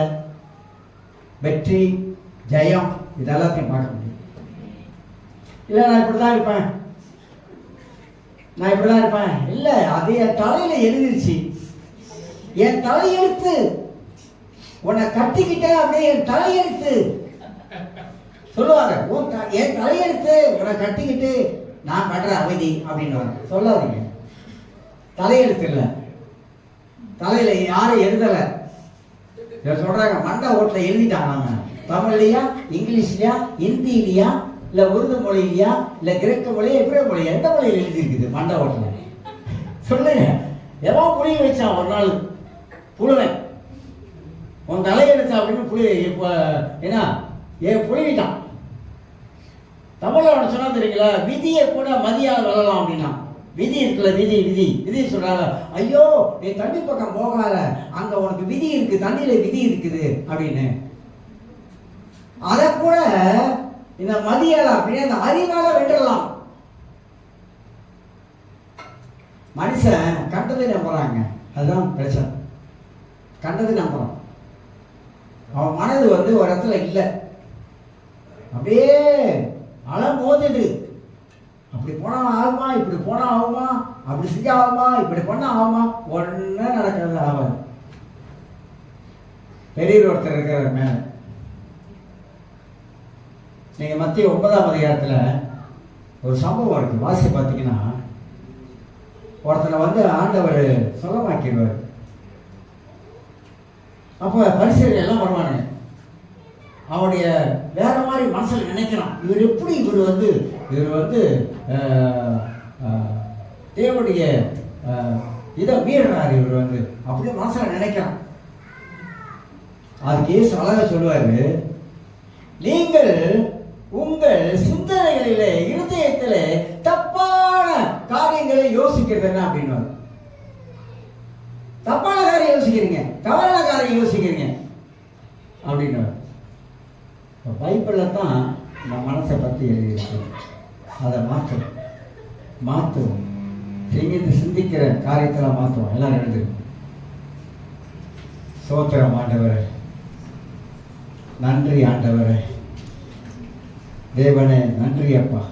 வெற்றி, ஜெயம் இதெல்லாத்தையும் பார்க்க முடியும். இல்ல நான் இப்படிதான் இருப்பேன், நான் இப்படிதான் இருப்பேன், இல்ல அது என் தலையில எழுதிருச்சு. என் தலையெழுத்து உன்னை கட்டிக்கிட்டேன், அப்படியே என் தலையெழுத்து சொல்லுவாங்க. என் தலையெழுத்து உன்னை கட்டிக்கிட்டு நான் படுற அமைதி அப்படின்னு சொல்லாதீங்க. தலையெழுத்து இல்லை, தலையில யாரும் எழுதல. சொல்றாங்க மண்டை ஓட்டுல எழுதிட்டாங்க. தமிழ்லையா, இங்கிலீஷ்லயா, ஹிந்திலையா, இல்ல உருது மொழியிலையா, இல்ல கிரேக்க மொழியா, எப்ரே மொழியா, எந்த மொழியில் எழுதி இருக்குது மண்டை ஓட்டுல? சொல்லுங்க. எவன் புளி வச்சான் ஒரு நாள்? புழுவன் உன் தலையெழுத்து அப்படின்னு புளி என்ன புழுவிட்டான். தமிழ்ல அவனை சொன்னா தெரியுங்களா, விதியை கூட மதியால் வரலாம் அப்படின்னா. விதி இருக்குல்ல, விதி விதி விதி சொல்றாங்க. ஐயோ நீ தண்ணி பக்கம் போகாத, அங்க உனக்கு விதி இருக்கு, தண்ணியில விதி இருக்குது அப்படின்னு. அத கூட இந்த மதியால அப்படின்னு அந்த அறிவால வென்றலாம். மனுஷன் கண்டதை நம்புறாங்க, அதுதான் பிரச்சனை. கண்டதை நம்புறான். அவன் மனது வந்து ஒரு இடத்துல இல்லை, அப்படியே அலை மோதுது. அப்படி போனா ஆகுமா, இப்படி போனா ஆகுமா, அப்படி செஞ்சா ஆகுமா, இப்படி பண்ணா ஆகுமா, ஒன்னும் நடக்கிறது ஆகாது. பெரியவர் ஒருத்தர் இருக்கிற மேல நீங்க மத்திய 9ஆம் அதிகாரத்துல ஒரு சம்பவம் இருக்கு. வாசி பார்த்தீங்கன்னா ஒருத்தனை வந்து ஆண்டவர் சுகமாக்கிடுவார். அப்ப பரிசேயர்கள் எல்லாம் வருவானு. அவனுடைய வேற மாதிரி மனசுல நினைக்கிறான், இவர் எப்படி இவர் வந்து தேவனுடைய இதை மீறாரு இவர் வந்து, அப்படியே மனசுல நினைக்கிறான். அதுக்கு இயேசு அழகா சொல்லுவாரு, நீங்கள் உங்கள் சிந்தனைகளிலே இருதயத்திலே தப்பான காரியங்களை யோசிக்கிறது என்ன அப்படின்னு. தப்பான காரியம் யோசிக்கிறீங்க, தவறான காரியம் யோசிக்கிறீங்க அப்படின்னு. பைபிளில் தான் நம்ம மனசை பற்றி எழுதியிருக்கு. அதை மாற்றுவோம் சிந்திக்கிற காரியத்தில் மாற்றுவோம். எல்லாம் எழுதுவோம். சோத்திரம் ஆண்டவரே, நன்றி ஆண்டவரே, தேவனே நன்றி அப்பா.